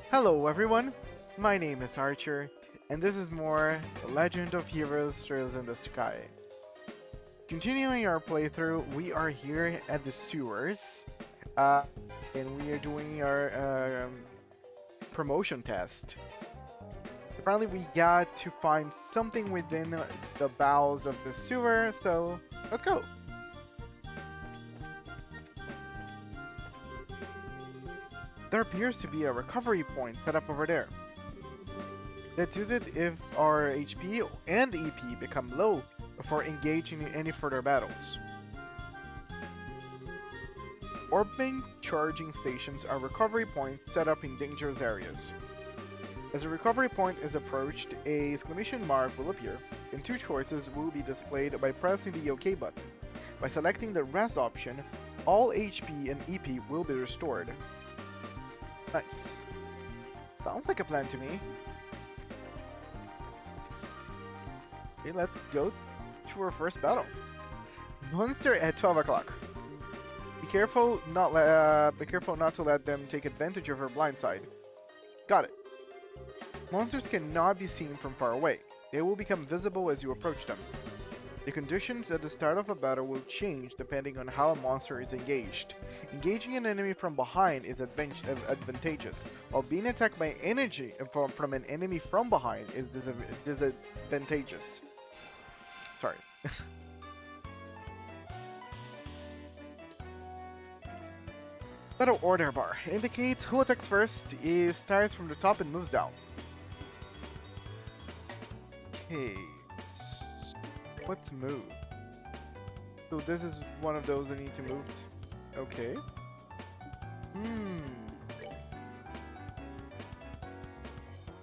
Hello everyone, my name is Archer, and this is more The Legend of Heroes Trails in the Sky. Continuing our playthrough, we are here at the sewers, uh, and we are doing our promotion test. Apparently we got to find something within the bowels of the sewer, so let's go! There appears to be a recovery point set up over there. Let's use it if our HP and EP become low before engaging in any further battles. Orbiting charging stations are recovery points set up in dangerous areas. As a recovery point is approached, a exclamation mark will appear, and two choices will be displayed by pressing the OK button. By selecting the rest option, all HP and EP will be restored. Nice. Sounds like a plan to me. Okay, let's go to our first battle. Monster at 12 o'clock. Be careful not to let them take advantage of your blind side. Got it. Monsters cannot be seen from far away. They will become visible as you approach them. The conditions at the start of a battle will change depending on how a monster is engaged. Engaging an enemy from behind is advantageous, while being attacked by energy from an enemy from behind is disadvantageous. Sorry. Battle order bar indicates who attacks first. It starts from the top and moves down. Okay. Let's move. So this is one of those I need to move. Okay.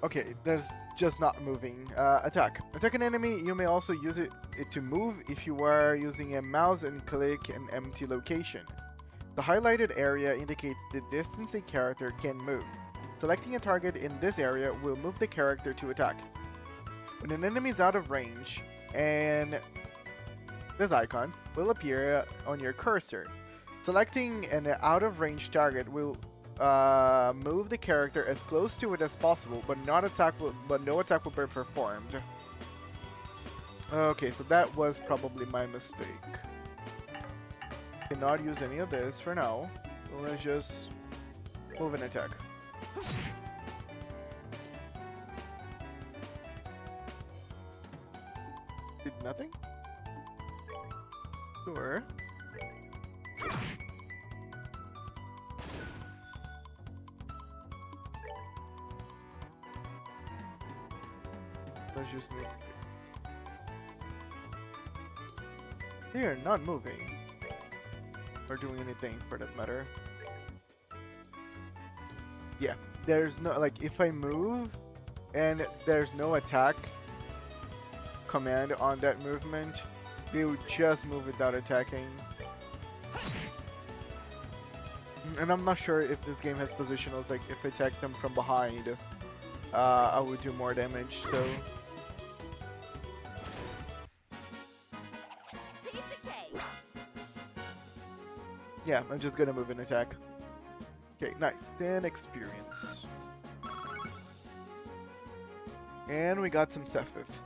Okay, there's just not moving. Attack. Attack an enemy. You may also use it to move if you are using a mouse and click an empty location. The highlighted area indicates the distance a character can move. Selecting a target in this area will move the character to attack. When an enemy is out of range, and this icon will appear on your cursor. Selecting an out-of-range target will move the character as close to it as possible, but no attack will be performed. Okay, so that was probably my mistake. Cannot use any of this for now. So let's just move and attack. Did nothing? Sure. Let's just move. They are not moving. Or doing anything for that matter. Yeah, there's no, like, if I move and there's no attack command on that movement, they would just move without attacking. And I'm not sure if this game has positionals, like if I attack them from behind, I would do more damage, so... Yeah, I'm just gonna move and attack. Okay, nice. 10 experience. And we got some Sephiroth.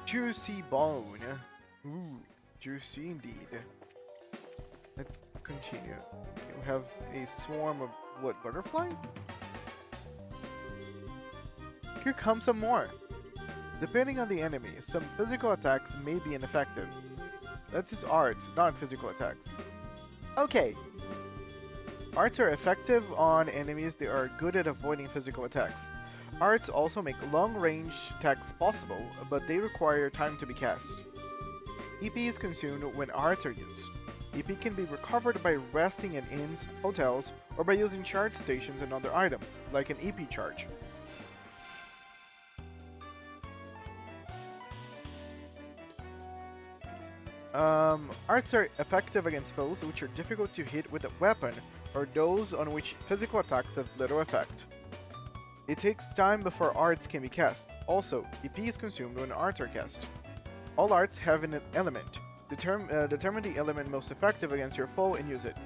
Juicy bone. Ooh, juicy indeed. Let's continue. Okay, we have a swarm of, what, butterflies? Here come some more. Depending on the enemy, some physical attacks may be ineffective. Let's use arts, non-physical attacks. Okay. Arts are effective on enemies that are good at avoiding physical attacks. Arts also make long-range attacks possible, but they require time to be cast. EP is consumed when arts are used. EP can be recovered by resting in inns, hotels, or by using charge stations and other items, like an EP charge. Arts are effective against foes which are difficult to hit with a weapon, or those on which physical attacks have little effect. It takes time before arts can be cast. Also, EP is consumed when arts are cast. All arts have an element. Determine the element most effective against your foe and use it.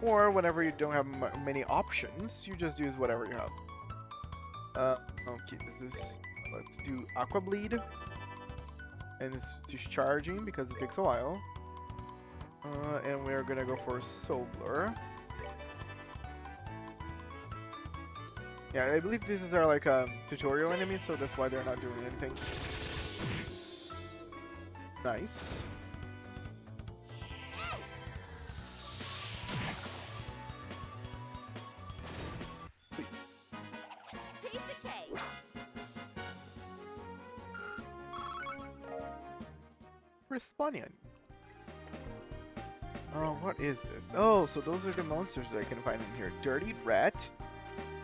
Or whenever you don't have many options, you just use whatever you have. Okay, let's do Aqua Bleed. And it's discharging because it takes a while. And we're gonna go for Soul Blur. Yeah, I believe these are like tutorial enemies, so that's why they're not doing anything. Nice. Respawnian. What is this? Oh, so those are the monsters that I can find in here. Dirty Rat,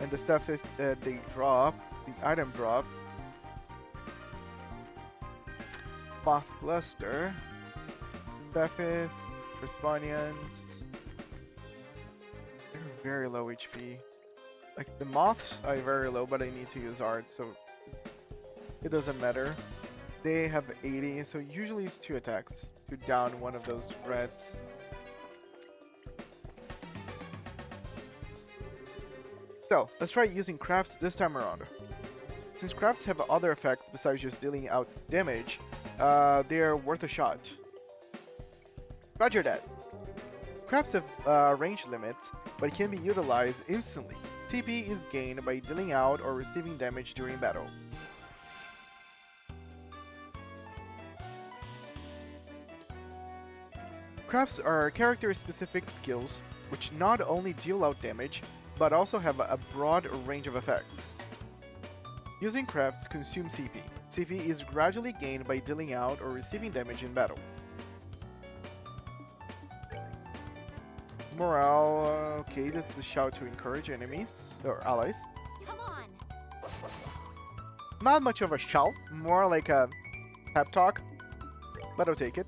and the stuff that they drop, the item drop. Moth Cluster, Stephith, Respawnians. They're very low HP. Like the moths are very low, but I need to use art, so it doesn't matter. They have 80, so usually it's 2 attacks to down one of those rats. So, let's try using crafts this time around. Since crafts have other effects besides just dealing out damage, they're worth a shot. Roger that. Crafts have range limits, but can be utilized instantly. TP is gained by dealing out or receiving damage during battle. Crafts are character-specific skills which not only deal out damage, but also have a broad range of effects. Using crafts consumes CP. CP is gradually gained by dealing out or receiving damage in battle. Morale, okay, this is the shout to encourage enemies, or allies. Come on. Not much of a shout, more like a pep talk, but I'll take it.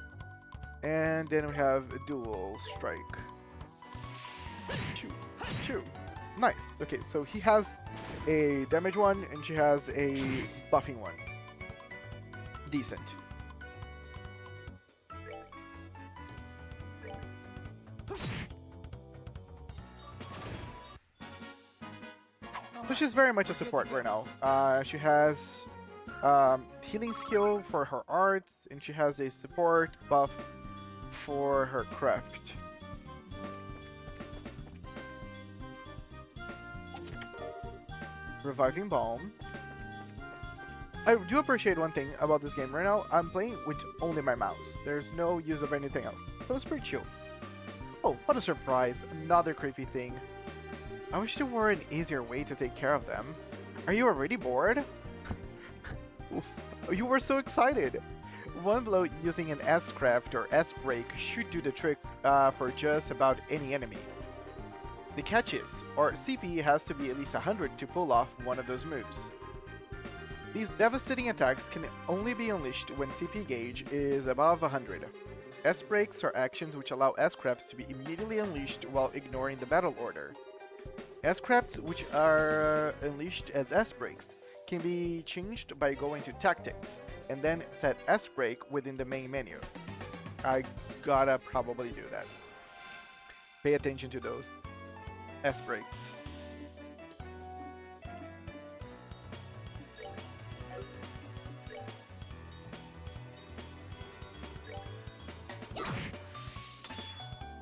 And then we have a dual strike. Choo, choo. Nice. Okay, so he has a damage one and she has a buffing one. Decent. So she's very much a support right now. She has healing skill for her arts, and she has a support buff for her craft. Reviving Balm. I do appreciate one thing about this game right now. I'm playing with only my mouse. There's no use of anything else. So it's pretty chill. Oh, what a surprise. Another creepy thing. I wish there were an easier way to take care of them. Are you already bored? You were so excited. One blow using an S-Craft or S-Break should do the trick for just about any enemy. The catch is, our CP has to be at least 100 to pull off one of those moves. These devastating attacks can only be unleashed when CP gauge is above 100. S-Breaks are actions which allow S-Crafts to be immediately unleashed while ignoring the battle order. S-Crafts which are unleashed as S-Breaks can be changed by going to Tactics, and then set S-Break within the main menu. I gotta probably do that. Pay attention to those S-Breaks.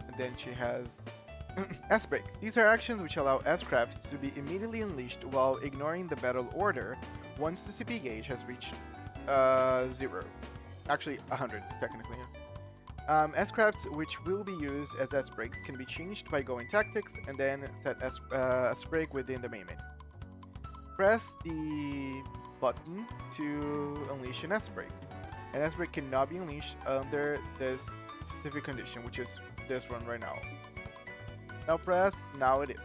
And then she has S-Break. These are actions which allow S-Crafts to be immediately unleashed while ignoring the battle order once the CP gauge has reached 0. Actually, 100, technically. Yeah. S-Crafts which will be used as S-Breaks can be changed by going Tactics and then set S-Break within the main menu. Press the button to unleash an S-Break. An S-Break cannot be unleashed under this specific condition, which is this one right now. Now press, now it is.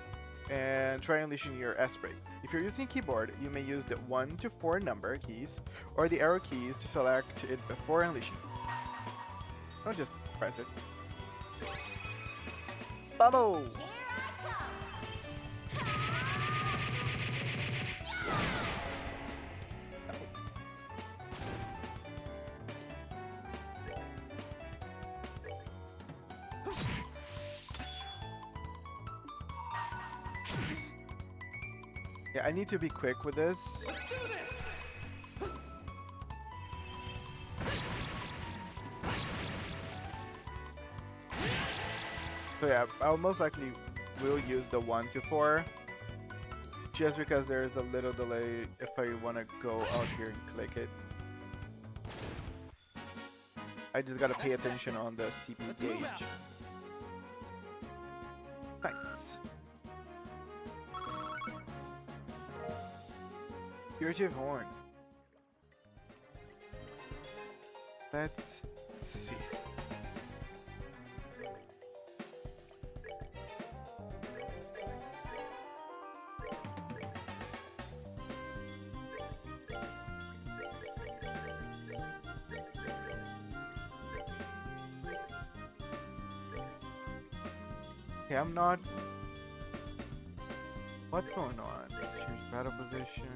And try unleashing your S-Break. If you're using a keyboard, you may use the 1 to 4 number keys or the arrow keys to select it before unleashing. Don't just press it. Bubble! Yeah, I need to be quick with this. So yeah, I'll most likely will use the 1 to 4. Just because there is a little delay if I want to go out here and click it. I just gotta pay attention on the CP gauge. Nice. Fugitive Horn. Let's see. Okay, I'm not. What's going on? Change battle position.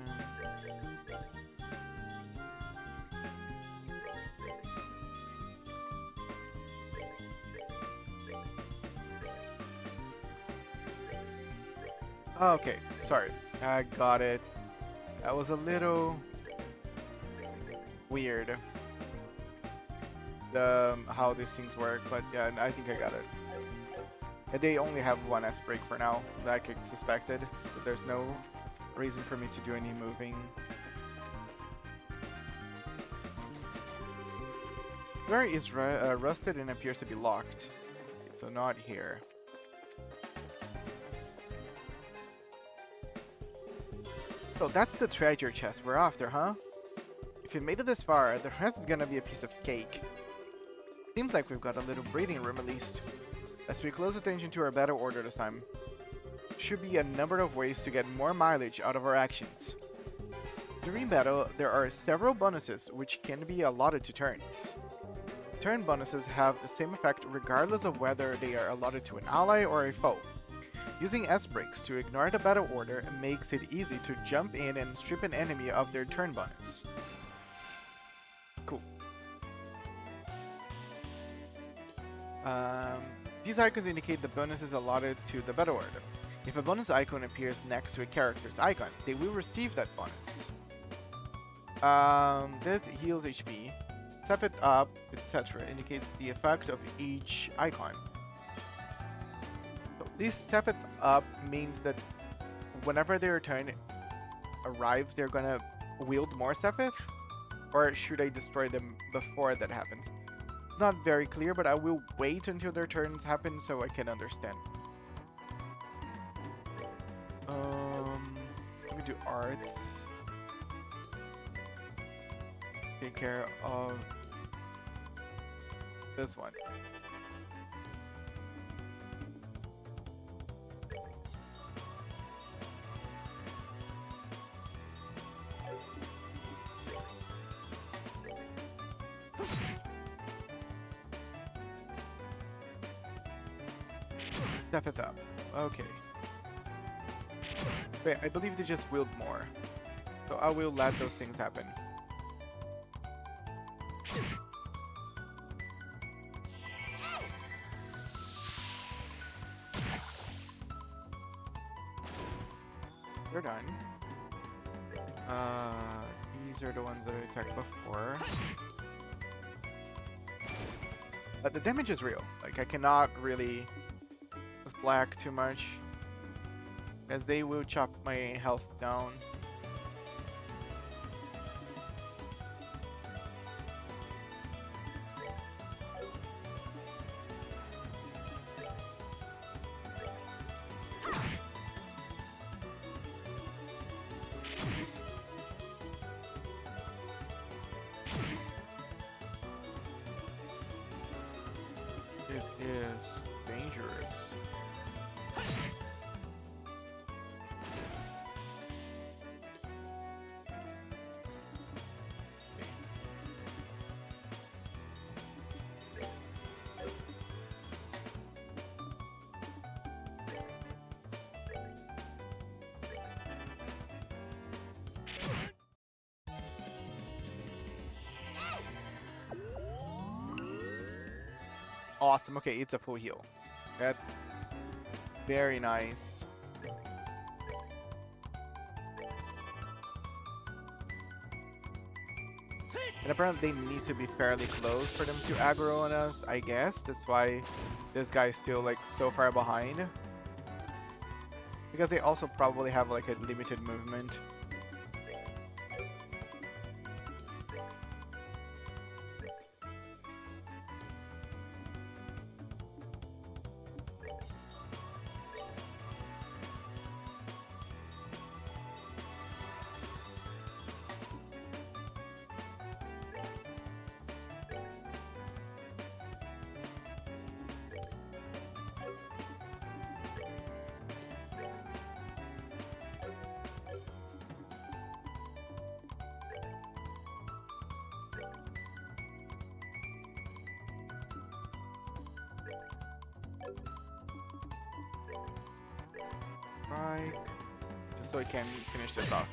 Oh, okay, sorry. I got it. That was a little weird. How these things work, but yeah, I think I got it. And they only have one S break for now, like I suspected. So there's no reason for me to do any moving. Where is rusted and appears to be locked. Okay, so not here. So that's the treasure chest we're after, huh? If you made it this far, the rest is gonna be a piece of cake. Seems like we've got a little breathing room at least. Let's pay close attention to our battle order this time. Should be a number of ways to get more mileage out of our actions. During battle, there are several bonuses which can be allotted to turns. Turn bonuses have the same effect regardless of whether they are allotted to an ally or a foe. Using S-breaks to ignore the battle order makes it easy to jump in and strip an enemy of their turn bonus. Cool. These icons indicate the bonuses allotted to the battle order. If a bonus icon appears next to a character's icon, they will receive that bonus. This heals HP, step it up, etc. indicates the effect of each icon. So this step it up means that whenever their turn arrives, they're gonna wield more step it? Or should I destroy them before that happens? Not very clear, but I will wait until their turns happen so I can understand. Let me do arts. Take care of this one. Step it up. Okay. Wait, I believe they just wield more. So I will let those things happen. They're done. These are the ones that I attacked before. But the damage is real. Like, I cannot really slack too much, as they will chop my health down. This is dangerous. Awesome. Okay, it's a full heal. That's very nice. And apparently they need to be fairly close for them to aggro on us, I guess. That's why this guy is still like so far behind. Because they also probably have like a limited movement. Right. Just so I can finish this off.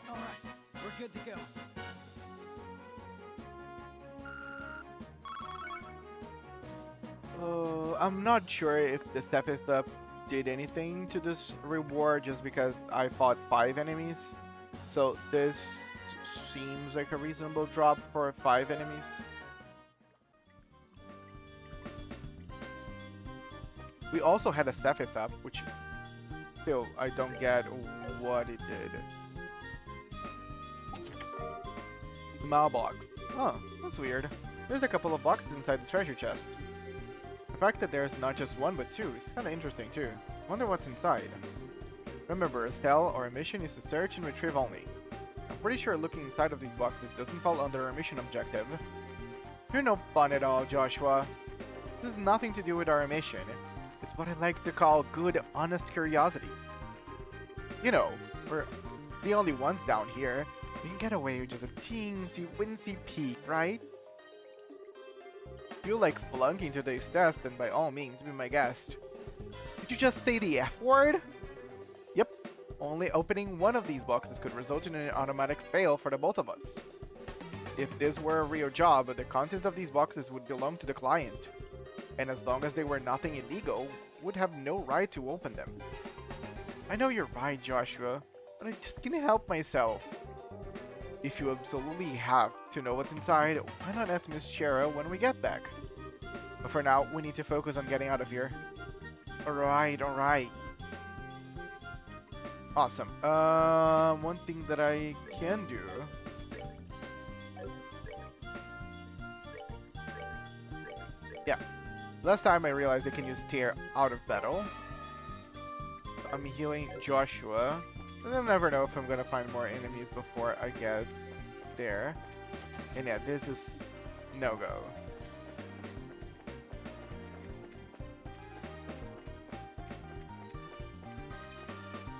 Alright, we're good to go. Oh, I'm not sure if the Sepith up did anything to this reward just because I fought 5 enemies. So this seems like a reasonable drop for 5 enemies. We also had a Sepith up, which still I don't get what it did. The mailbox. Oh, that's weird. There's a couple of boxes inside the treasure chest. The fact that there's not just one but two is kinda interesting too. Wonder what's inside. Remember, a spell or a mission is to search and retrieve only. I'm pretty sure looking inside of these boxes doesn't fall under our mission objective. You're no fun at all, Joshua. This has nothing to do with our mission. It's what I like to call good, honest curiosity. You know, we're the only ones down here. We can get away with just a teensy wincy peek, right? If you like flunking today's test, then by all means be my guest. Did you just say the F word? Yep. Only opening one of these boxes could result in an automatic fail for the both of us. If this were a real job, the contents of these boxes would belong to the client. And as long as they were nothing illegal, would have no right to open them. I know you're right, Joshua, but I just can't help myself. If you absolutely have to know what's inside, why not ask Miss Shara when we get back? But for now, we need to focus on getting out of here. Alright, alright. Awesome. One thing that I can do... Yeah. Last time I realized I can use Tear out of battle. So I'm healing Joshua. And I'll never know if I'm gonna find more enemies before I get there. And yeah, this is no-go.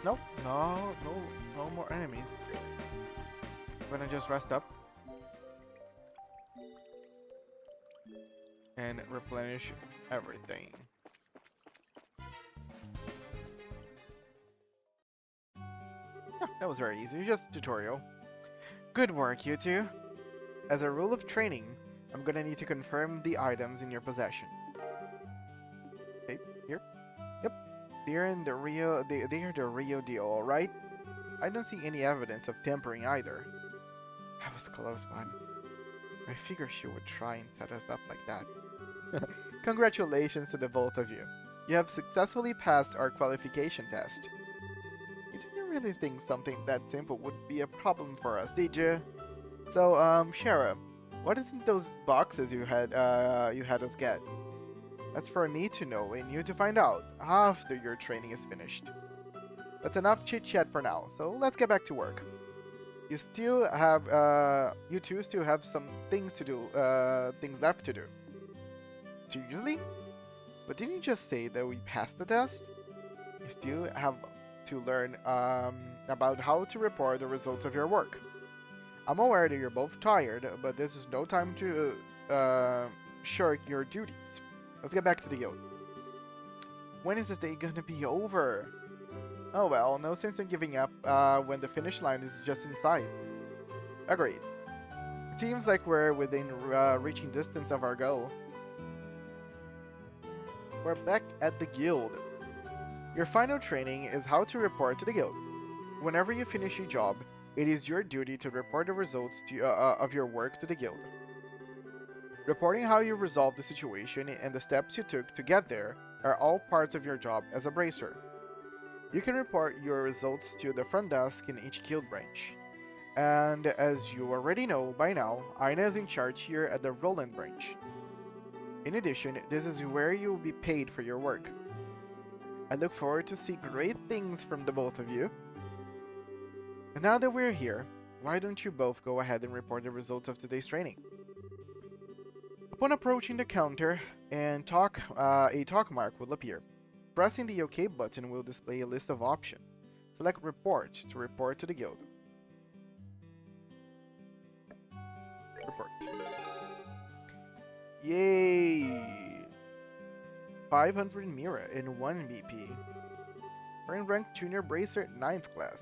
Nope, no more enemies. I'm gonna just rest up. And replenish everything. Yeah, that was very easy, just tutorial. Good work, you two. As a rule of training, I'm gonna need to confirm the items in your possession. Okay, here. Yep, they're the real deal, alright? I don't see any evidence of tampering either. That was a close one. I figured she would try and set us up like that. Congratulations to the both of you. You have successfully passed our qualification test. You didn't really think something that simple would be a problem for us, did you? So, Shara, what is in those boxes you had us get? That's for me to know and you to find out after your training is finished. That's enough chit-chat for now, so let's get back to work. You two still have some things to do, things left to do. Seriously? But didn't you just say that we passed the test? You still have to learn about how to report the results of your work. I'm aware that you're both tired, but this is no time to shirk your duties. Let's get back to the guild. When is this day gonna be over? Oh well, no sense in giving up when the finish line is just in sight. Agreed. It seems like we're within reaching distance of our goal. We're back at the guild. Your final training is how to report to the guild. whenever you finish a job, it is your duty to report the results of your work to the guild. Reporting how you resolved the situation and the steps you took to get there are all parts of your job as a bracer. You can report your results to the front desk in each guild branch. And as you already know by now, Aina is in charge here at the Roland branch. In addition, this is where you will be paid for your work. I look forward to see great things from the both of you. And now that we're here, why don't you both go ahead and report the results of today's training? Upon approaching the counter and a talk mark will appear. Pressing the OK button will display a list of options. Select Report to report to the guild. Report. Yay! 500 Mira in 1 BP. Current rank Junior Bracer 9th class.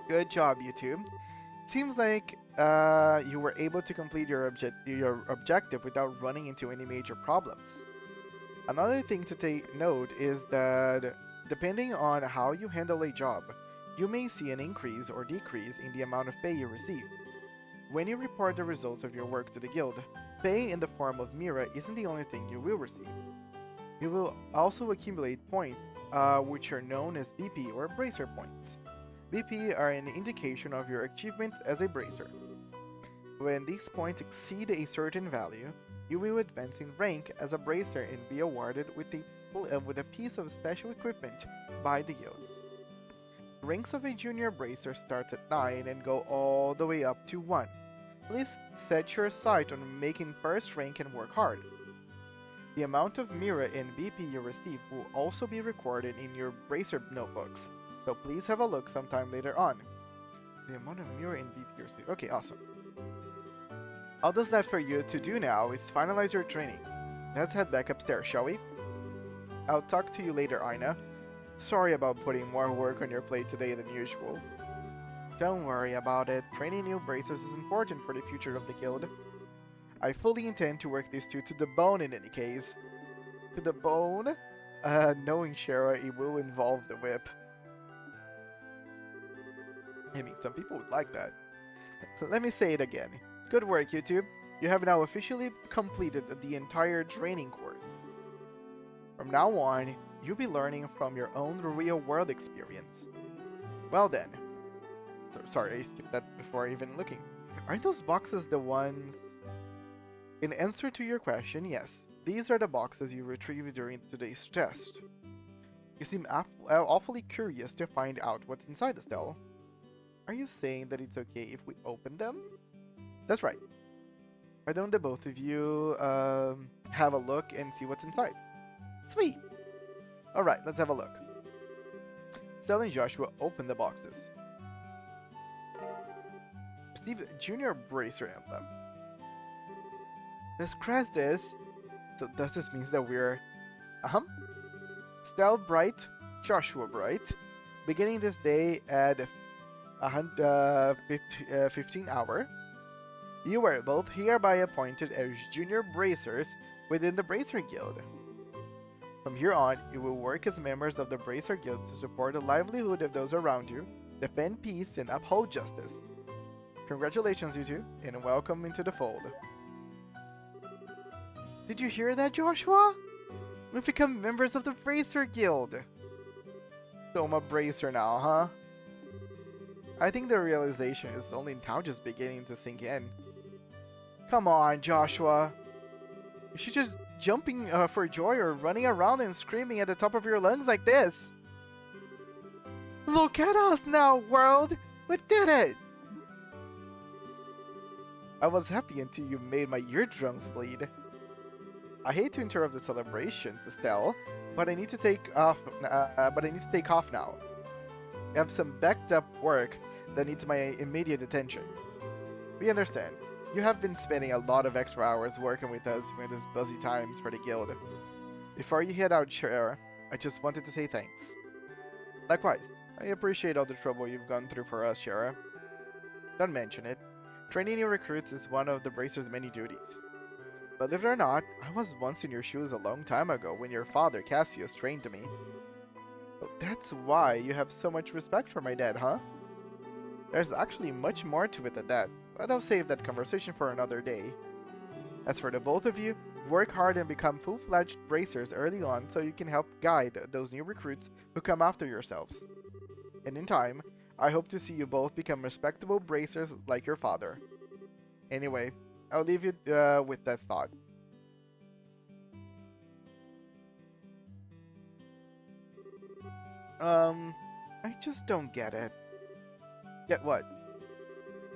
Good job, you two. Seems like you were able to complete your objective without running into any major problems. Another thing to take note is that depending on how you handle a job, you may see an increase or decrease in the amount of pay you receive. When you report the results of your work to the guild, pay in the form of Mira isn't the only thing you will receive. You will also accumulate points, which are known as BP or Bracer points. BP are an indication of your achievement as a Bracer. When these points exceed a certain value, you will advance in rank as a Bracer and be awarded with a piece of special equipment by the guild. Ranks of a Junior Bracer starts at 9 and go all the way up to 1. Please set your sight on making first rank and work hard. The amount of Mira and BP you receive will also be recorded in your Bracer notebooks, so please have a look sometime later on. The amount of Mira and BP you receive. Okay, awesome. All that's left for you to do now is finalize your training. Let's head back upstairs, shall we? I'll talk to you later, Aina. Sorry about putting more work on your plate today than usual. Don't worry about it. Training new bracers is important for the future of the guild. I fully intend to work these two to the bone in any case. To the bone? Knowing Shara, it will involve the whip. I mean, some people would like that. Let me say it again. Good work, YouTube. You have now officially completed the entire training course. From now on, you'll be learning from your own real-world experience. Well then. Sorry, I skipped that before even looking. Aren't those boxes the ones... In answer to your question, yes. These are the boxes you retrieved during today's test. You seem awfully curious to find out what's inside, Estelle. Are you saying that it's okay if we open them? That's right. Why don't the both of you have a look and see what's inside? Sweet! Alright, let's have a look. Estelle and Joshua open the boxes. Receive Junior Bracer Emblem. Let's crash this. So does this mean that we're... Estelle Bright, Joshua Bright. Beginning this day at 15 hour. You are both hereby appointed as Junior Bracers within the Bracer Guild. From here on, you will work as members of the Bracer Guild to support the livelihood of those around you, defend peace, and uphold justice. Congratulations, you two, and welcome into the fold. Did you hear that, Joshua? We've become members of the Bracer Guild. So I'm a Bracer now, huh? I think the realization is only now just beginning to sink in. Come on, Joshua. You should just jumping for joy or running around and screaming at the top of your lungs like this. Look at us now, world! We did it! I was happy until you made my eardrums bleed. I hate to interrupt the celebrations, Estelle, but I need to take off. Now. I have some backed up work that needs my immediate attention. We understand. You have been spending a lot of extra hours working with us in these busy times for the guild. Before you head out, Cher, I just wanted to say thanks. Likewise, I appreciate all the trouble you've gone through for us, Shara. Don't mention it. Training new recruits is one of the Bracer's many duties. Believe it or not, I was once in your shoes a long time ago when your father, Cassius, trained me. Oh, that's why you have so much respect for my dad, huh? There's actually much more to it than that, but I'll save that conversation for another day. As for the both of you, work hard and become full-fledged bracers early on so you can help guide those new recruits who come after yourselves. And in time, I hope to see you both become respectable bracers like your father. Anyway, I'll leave you with that thought. I just don't get it. Get what?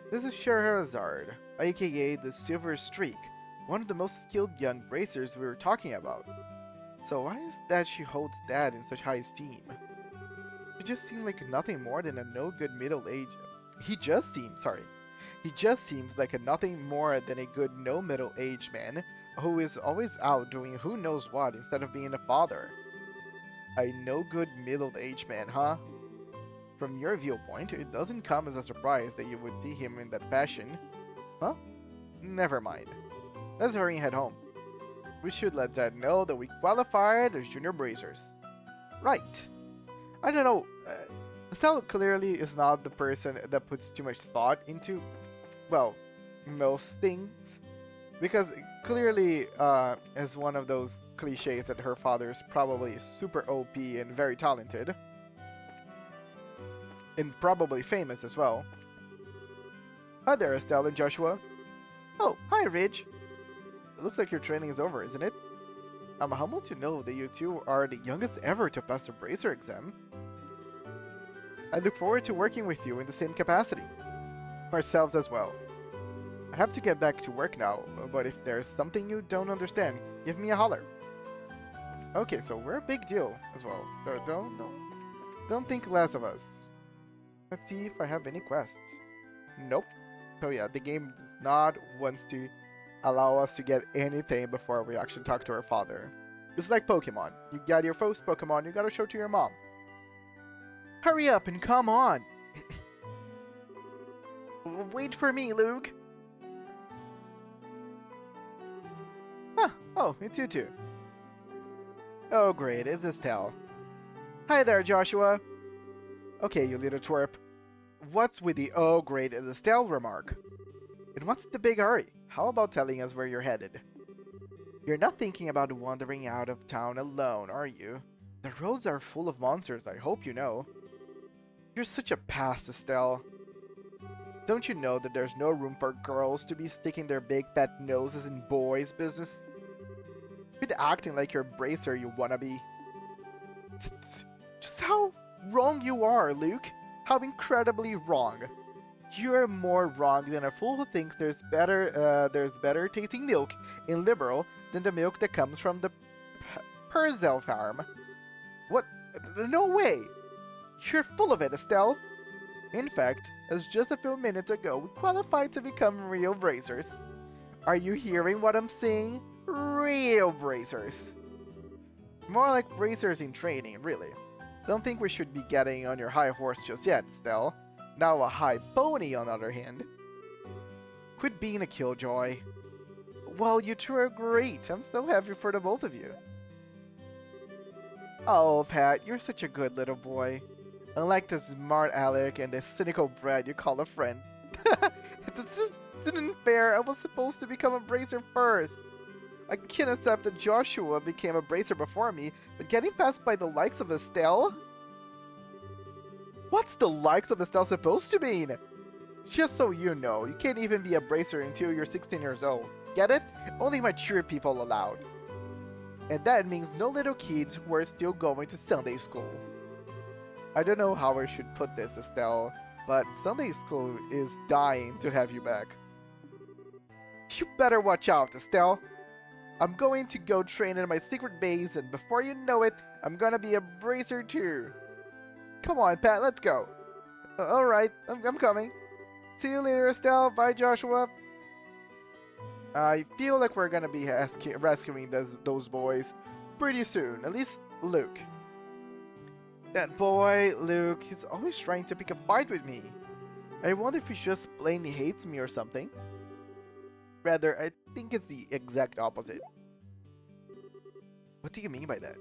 This is Scheherazade, aka the Silver Streak, one of the most skilled young bracers we were talking about. So why is that she holds Dad in such high esteem? He just seems like nothing more than a no-good middle-aged... He just seems like a nothing more than a good no middle-aged man who is always out doing who knows what instead of being a father. A no-good middle-aged man, huh? From your viewpoint, it doesn't come as a surprise that you would see him in that fashion. Huh? Never mind. Let's hurry and head home. We should let Dad know that we qualified as junior bracers. Right. I don't know. Estelle clearly is not the person that puts too much thought into, well, most things. Because clearly, as one of those cliches that her father is probably super OP and very talented. And probably famous as well. Hi there, Estelle and Joshua. Oh, hi, Ridge. It looks like your training is over, isn't it? I'm humbled to know that you two are the youngest ever to pass the Bracer exam. I look forward to working with you in the same capacity. Ourselves as well. I have to get back to work now, but if there's something you don't understand, give me a holler. Okay, so we're a big deal as well. So don't think less of us. Let's see if I have any quests. Nope. So yeah, the game does not want to allow us to get anything before we actually talk to our father. It's like Pokemon. You got your first Pokemon, you gotta show to your mom. Hurry up and come on! Wait for me, Luke! Huh, oh, it's you two. Oh great, it's Estelle. Hi there, Joshua! Okay, you little twerp. What's with the oh great is Estelle remark? And what's the big hurry? How about telling us where you're headed? You're not thinking about wandering out of town alone, are you? The roads are full of monsters, I hope you know. You're such a past, Estelle. Don't you know that there's no room for girls to be sticking their big fat noses in boys' business? Quit acting like you're a bracer, you wannabe. Just how wrong you are, Luke. How incredibly wrong. You're more wrong than a fool who thinks there's better tasting milk in Liberal than the milk that comes from the Purcell farm. What? No way! You're full of it, Estelle. In fact, as just a few minutes ago, we qualified to become real bracers. Are you hearing what I'm saying? Real bracers. More like bracers in training, really. Don't think we should be getting on your high horse just yet, Estelle. Now a high pony, on the other hand. Quit being a killjoy. Well, you two are great. I'm so happy for the both of you. Oh, Pat, you're such a good little boy. Unlike the smart aleck and the cynical brat you call a friend. This isn't fair. I was supposed to become a bracer first. I can't accept that Joshua became a bracer before me, but getting passed by the likes of Estelle? What's the likes of Estelle supposed to mean? Just so you know, you can't even be a bracer until you're 16 years old. Get it? Only mature people allowed. And that means no little kids who are still going to Sunday school. I don't know how I should put this, Estelle, but Sunday school is dying to have you back. You better watch out, Estelle. I'm going to go train in my secret base, and before you know it, I'm gonna be a bracer too. Come on, Pat, let's go. Alright, I'm coming. See you later, Estelle. Bye, Joshua. I feel like we're gonna be rescuing those boys pretty soon. At least Luke. That boy, Luke, he's always trying to pick a fight with me. I wonder if he just plainly hates me or something. Rather, I think it's the exact opposite. What do you mean by that?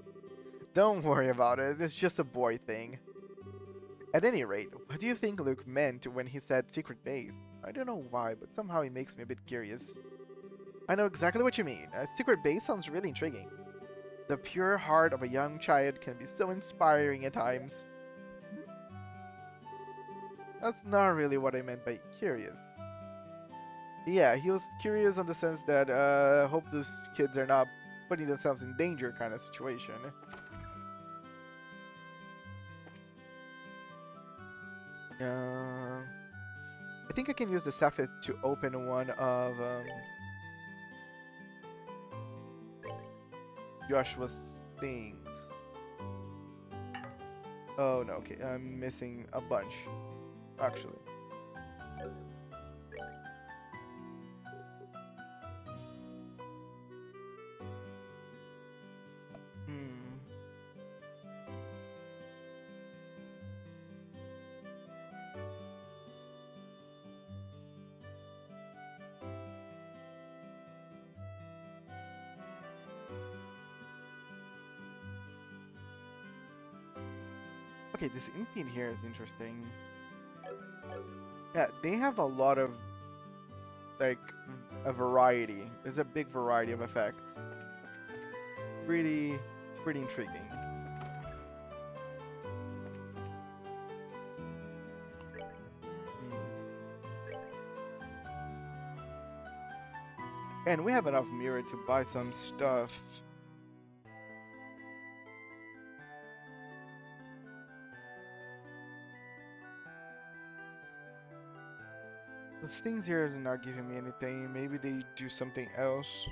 Don't worry about it, it's just a boy thing. At any rate, what do you think Luke meant when he said secret base? I don't know why, but somehow it makes me a bit curious. I know exactly what you mean. A secret base sounds really intriguing. The pure heart of a young child can be so inspiring at times. That's not really what I meant by curious. Yeah, he was curious on the sense that, hope those kids are not putting themselves in danger kind of situation. Uh, I think I can use the Sapphire to open one of Joshua's things. Oh no, okay, I'm missing a bunch, actually. Hmm. Okay, this ink here is interesting. Yeah, they have a lot of, like, a variety. There's a big variety of effects. It's pretty intriguing. Hmm. And we have enough mirror to buy some stuff. Those things here are not giving me anything. Maybe they do something else.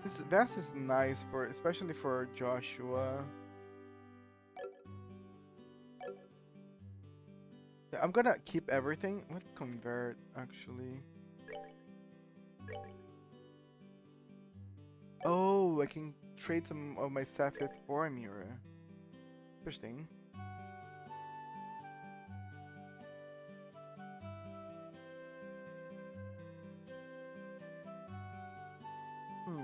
This vest is nice for, especially for Joshua. Yeah, I'm gonna keep everything. What convert actually? Oh, I can trade some of my Sapphire for a mirror. Interesting. Hmm.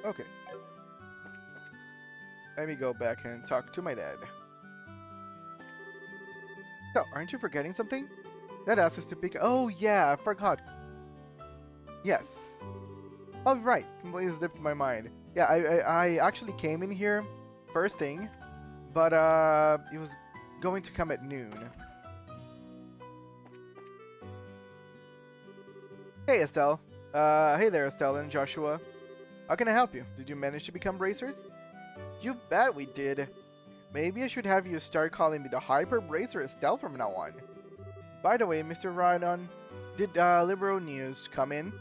Okay. Let me go back and talk to my dad. So, aren't you forgetting something? Dad asked us to pick. Oh yeah, I forgot. Yes. Oh right, completely slipped my mind. Yeah, I actually came in here first thing, but it was going to come at noon. Hey Estelle. Hey there Estelle and Joshua. How can I help you? Did you manage to become racers? You bet we did. Maybe I should have you start calling me the Hyper Bracer Estelle from now on. By the way, Mr. Rhydon, did Liberal News come in?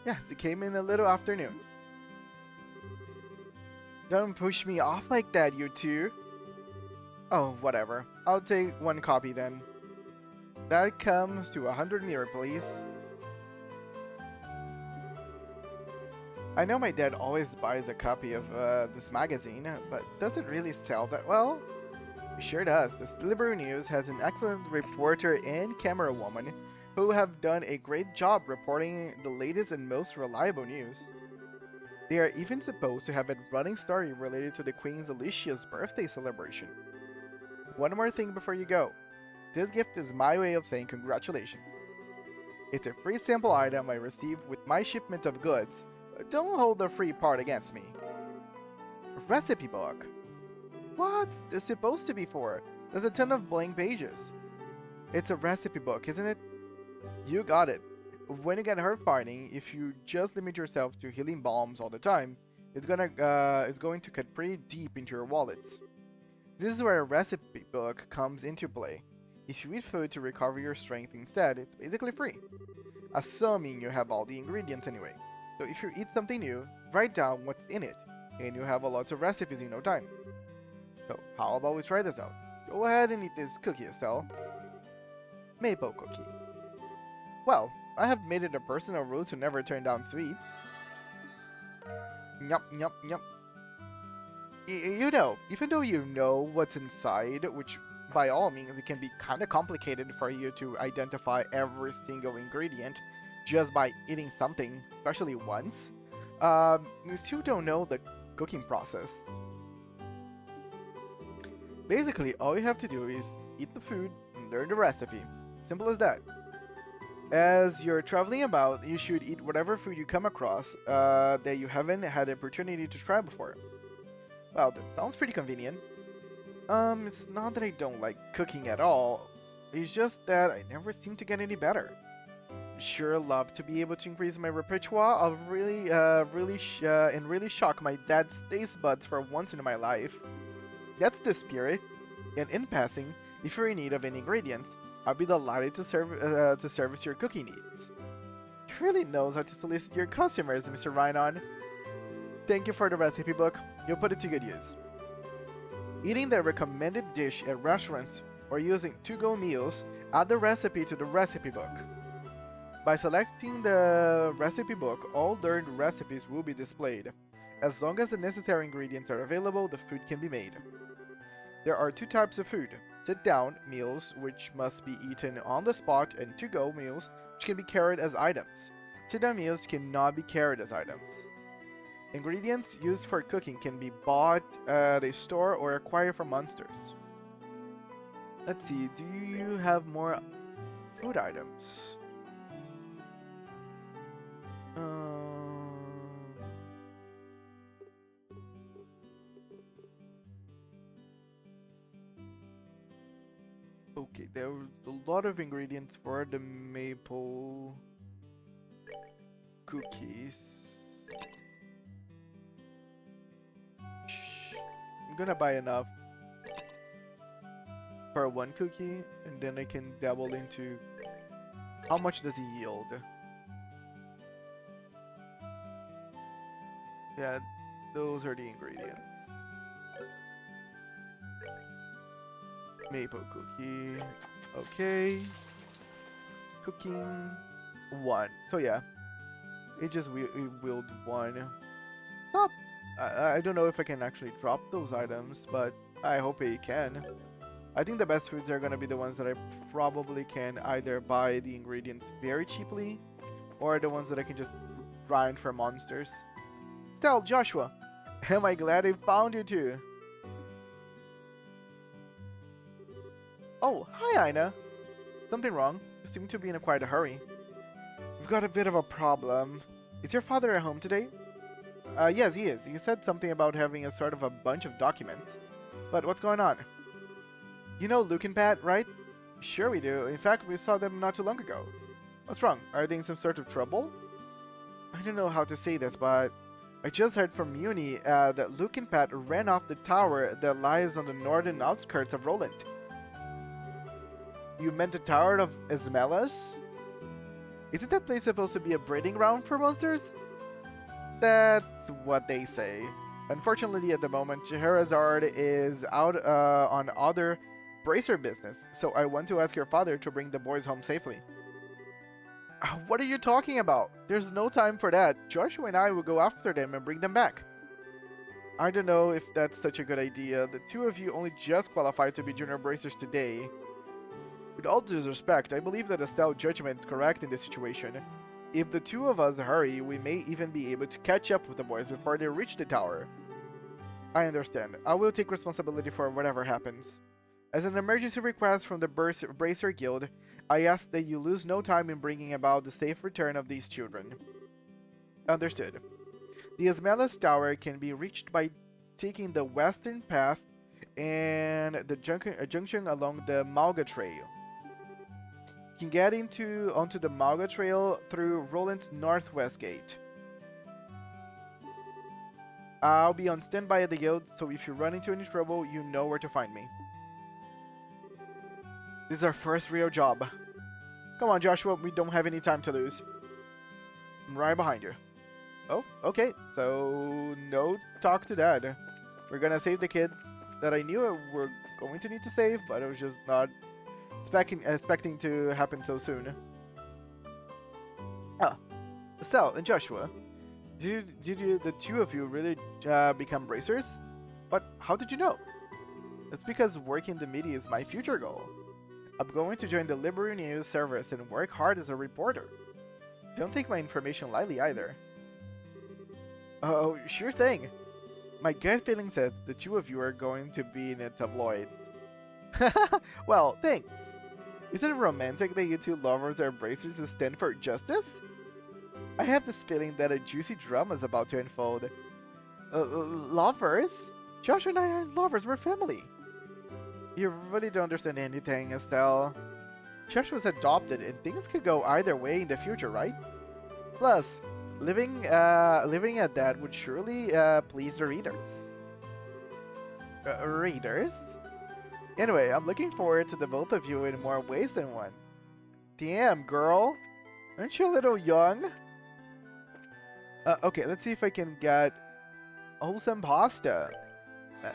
Yes, it came in a little afternoon. Don't push me off like that, you two. Oh, whatever. I'll take one copy then. That comes to 100 mirror, please. I know my dad always buys a copy of this magazine, but does it really sell that well? It sure does. The Liberal News has an excellent reporter and camera woman who have done a great job reporting the latest and most reliable news. They are even supposed to have a running story related to the Queen's Alicia's birthday celebration. One more thing before you go. This gift is my way of saying congratulations. It's a free sample item I received with my shipment of goods. Don't hold the free part against me. Recipe book. What's this supposed to be for? There's a ton of blank pages. It's a recipe book, isn't it? You got it. When you get hurt fighting, if you just limit yourself to healing bombs all the time, it's going to cut pretty deep into your wallets. This is where a recipe book comes into play. If you eat food to recover your strength instead, it's basically free. Assuming you have all the ingredients anyway. So if you eat something new, write down what's in it, and you have a lot of recipes in no time. So how about we try this out? Go ahead and eat this cookie, Estelle. Maple cookie. Well, I have made it a personal rule to never turn down sweets. Yup, yup, yup. You know, even though you know what's inside, which by all means it can be kind of complicated for you to identify every single ingredient just by eating something, especially once, you still don't know the cooking process. Basically, all you have to do is eat the food and learn the recipe. Simple as that. As you're traveling about, you should eat whatever food you come across that you haven't had the opportunity to try before. Well, that sounds pretty convenient. It's not that I don't like cooking at all. It's just that I never seem to get any better. Sure love to be able to increase my repertoire of really shock my dad's taste buds for once in my life. That's the spirit. And in passing, if you're in need of any ingredients, I'll be delighted to service your cooking needs. He really knows how to solicit your customers, Mr. Rhinon. Thank you for the recipe book. You'll put it to good use. Eating the recommended dish at restaurants or using to-go meals, add the recipe to the recipe book. By selecting the recipe book, all learned recipes will be displayed. As long as the necessary ingredients are available, the food can be made. There are two types of food: sit-down meals, which must be eaten on the spot, and to-go meals, which can be carried as items. Sit-down meals cannot be carried as items. Ingredients used for cooking can be bought at a store or acquired from monsters. Let's see, do you have more food items? Okay, there was a lot of ingredients for the maple cookies. I'm gonna buy enough for one cookie, and then I can dabble into how much does it yield. Yeah, those are the ingredients. Maple cookie. Okay. Cooking. One. So yeah, it just wield one. Stop. I don't know if I can actually drop those items, but I hope I can. I think the best foods are gonna be the ones that I probably can either buy the ingredients very cheaply, or the ones that I can just grind for monsters. Still, Joshua, am I glad I found you too. Oh, hi Ina. Something wrong? You seem to be in quite a hurry. We've got a bit of a problem. Is your father at home today? Yes, he is. He said something about having a sort of a bunch of documents. But what's going on? You know Luke and Pat, right? Sure we do. In fact, we saw them not too long ago. What's wrong? Are they in some sort of trouble? I don't know how to say this, but I just heard from Muni that Luke and Pat ran off the tower that lies on the northern outskirts of Roland. You meant the Tower of Ismelas? Isn't that place supposed to be a breeding ground for monsters? That's what they say. Unfortunately, at the moment, Scheherazade is out on other bracer business, so I want to ask your father to bring the boys home safely. What are you talking about? There's no time for that. Joshua and I will go after them and bring them back. I don't know if that's such a good idea. The two of you only just qualified to be junior bracers today. With all due respect, I believe that Estelle's judgment is correct in this situation. If the two of us hurry, we may even be able to catch up with the boys before they reach the tower. I understand. I will take responsibility for whatever happens. As an emergency request from the Bracer Guild, I ask that you lose no time in bringing about the safe return of these children. Understood. The Ismelas Tower can be reached by taking the western path and the junction along the Malga Trail. You can get onto the Malga Trail through Roland's northwest gate. I'll be on standby at the guild, so if you run into any trouble, you know where to find me. This is our first real job. Come on, Joshua, we don't have any time to lose. I'm right behind you. Oh, okay, so no talk to Dad. We're gonna save the kids that I knew were going to need to save, but I was just not expecting to happen so soon. Ah, Estelle and Joshua, did the two of you really become bracers? But how did you know? It's because working in the media is my future goal. I'm going to join the Liberty News service and work hard as a reporter. Don't take my information lightly either. Oh, sure thing. My gut feeling says the two of you are going to be in a tabloid. Well, thanks. Isn't it romantic that you two lovers are bracers who stand for justice? I have this feeling that a juicy drama is about to unfold. Lovers? Josh and I aren't lovers, we're family. You really don't understand anything, Estelle. Josh was adopted and things could go either way in the future, right? Plus, living at that would surely please the readers. Readers? Anyway, I'm looking forward to the both of you in more ways than one. Damn, girl. Aren't you a little young? Okay, let's see if I can get wholesome pasta. Uh,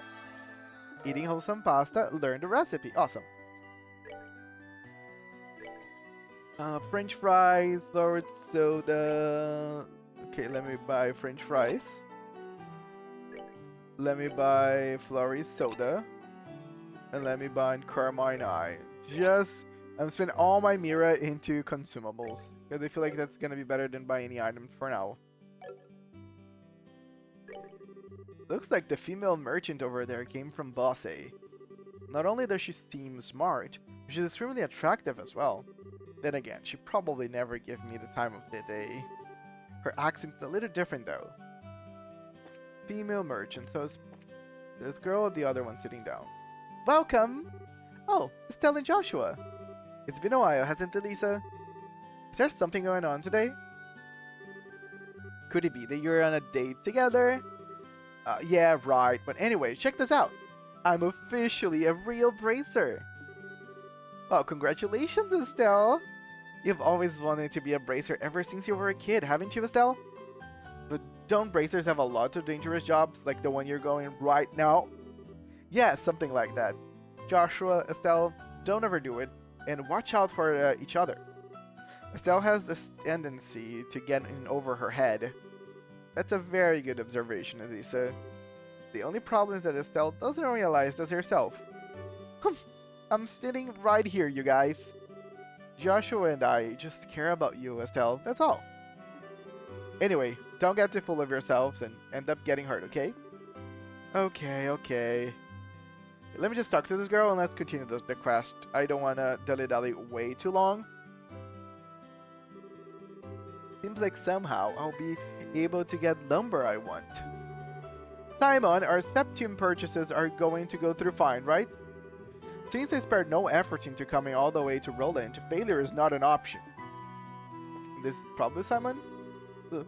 Eating wholesome pasta, learn the recipe. Awesome. French fries, flavored soda. Okay, let me buy French fries. Let me buy flurry soda. And let me buy Carmine Eye. I'm spending all my Mira into consumables. Because I feel like that's gonna be better than buying any items for now. Looks like the female merchant over there came from Bosse. Not only does she seem smart, she's extremely attractive as well. Then again, she probably never gave me the time of the day. Her accent's a little different though. Female merchant, so it's this girl and the other one sitting down. Welcome! Oh, Estelle and Joshua. It's been a while, hasn't it, Lisa? Is there something going on today? Could it be that you're on a date together? Yeah, right. But anyway, check this out. I'm officially a real bracer. Oh, congratulations, Estelle. You've always wanted to be a bracer ever since you were a kid, haven't you, Estelle? But don't bracers have a lot of dangerous jobs, like the one you're going right now? Yeah, something like that. Joshua, Estelle, don't ever do it, and watch out for each other. Estelle has this tendency to get in over her head. That's a very good observation, Elisa. The only problem is that Estelle doesn't realize this herself. I'm sitting right here, you guys. Joshua and I just care about you, Estelle, that's all. Anyway, don't get too full of yourselves and end up getting hurt, okay? Okay. Let me just talk to this girl and let's continue the quest. I don't want to dilly-dally way too long. Seems like somehow I'll be able to get lumber I want. Simon, our Septium purchases are going to go through fine, right? Since I spared no effort into coming all the way to Roland, failure is not an option. This is probably Simon?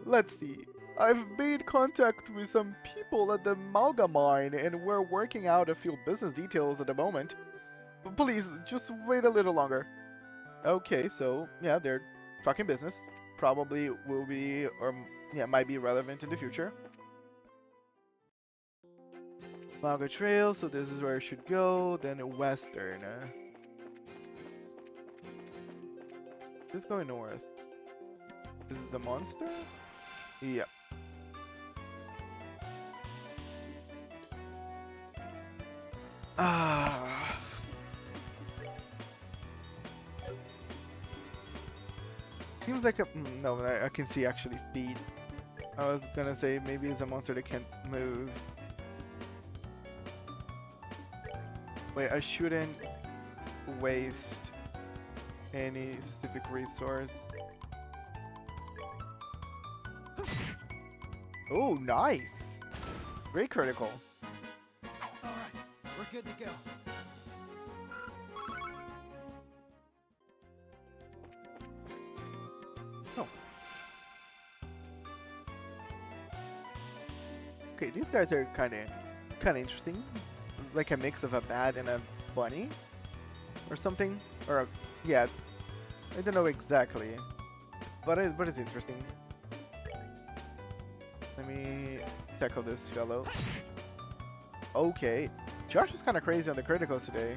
Let's see. I've made contact with some people at the Malga mine and we're working out a few business details at the moment. But please, just wait a little longer. Okay, so yeah, they're talking business. Probably will be, or yeah, might be relevant in the future. Malga Trail, so this is where I should go. Then western. Just going north. This is the monster? Yep. Ah. Seems like a no. I can see actually feet. I was gonna say maybe it's a monster that can't move. Wait, I shouldn't waste any specific resource. Oh, nice! Great critical. Alright, we're good to go. Oh. Okay, these guys are kind of interesting. Like a mix of a bat and a bunny, or something, or a, yeah. I don't know exactly, but it's interesting. Let me tackle this fellow. Okay, Josh is kind of crazy on the criticals today.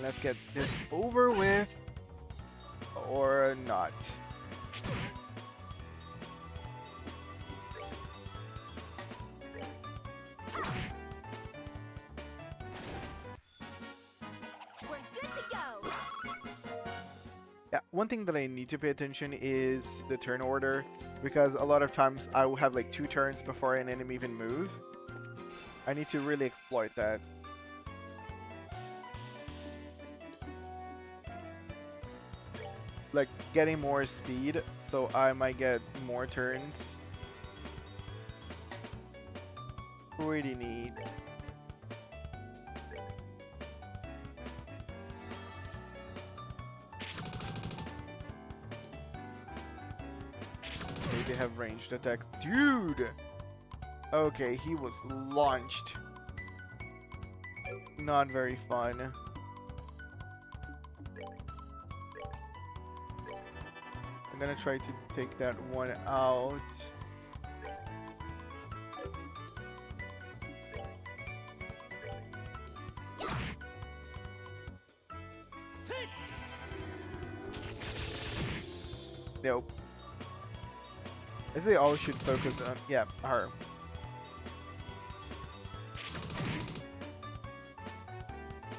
Let's get this over with, or not. We're good to go. Yeah, one thing that I need to pay attention is the turn order, because a lot of times I will have like 2 turns before an enemy even move. I need to really exploit that. Like getting more speed, so I might get more turns. Pretty neat. Okay, they have ranged attacks. Dude! Okay, he was launched. Not very fun. I'm gonna try to take that one out. Nope. I think they all should focus on, yeah, her.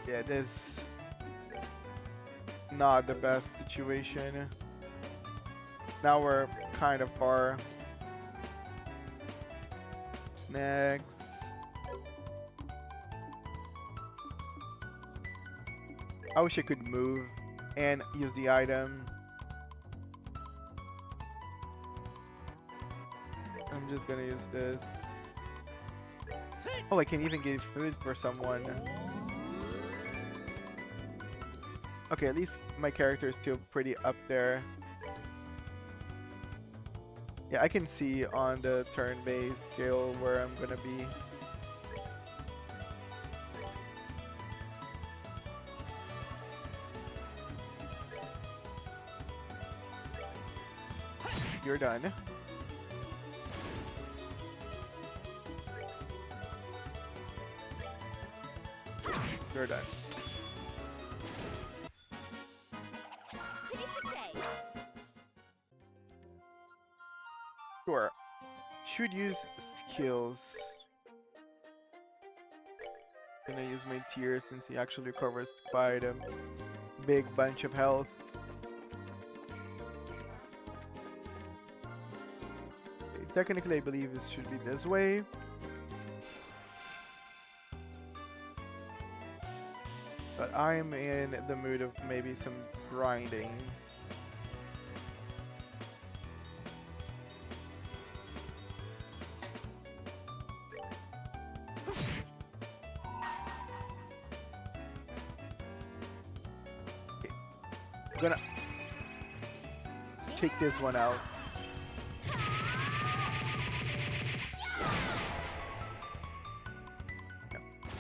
Yeah, this not the best situation. Now we're kind of far. Snacks. I wish I could move and use the item. I'm just gonna use this. Oh, I can even get food for someone. Okay, at least my character is still pretty up there. Yeah, I can see on the turn-based scale where I'm gonna be. You're done. You're done. Piece of cake. Sure. Should use skills. Gonna use my tier since he actually covers quite a big bunch of health. Okay, technically, I believe this should be this way. But I'm in the mood of maybe some grinding. I'm gonna take this one out.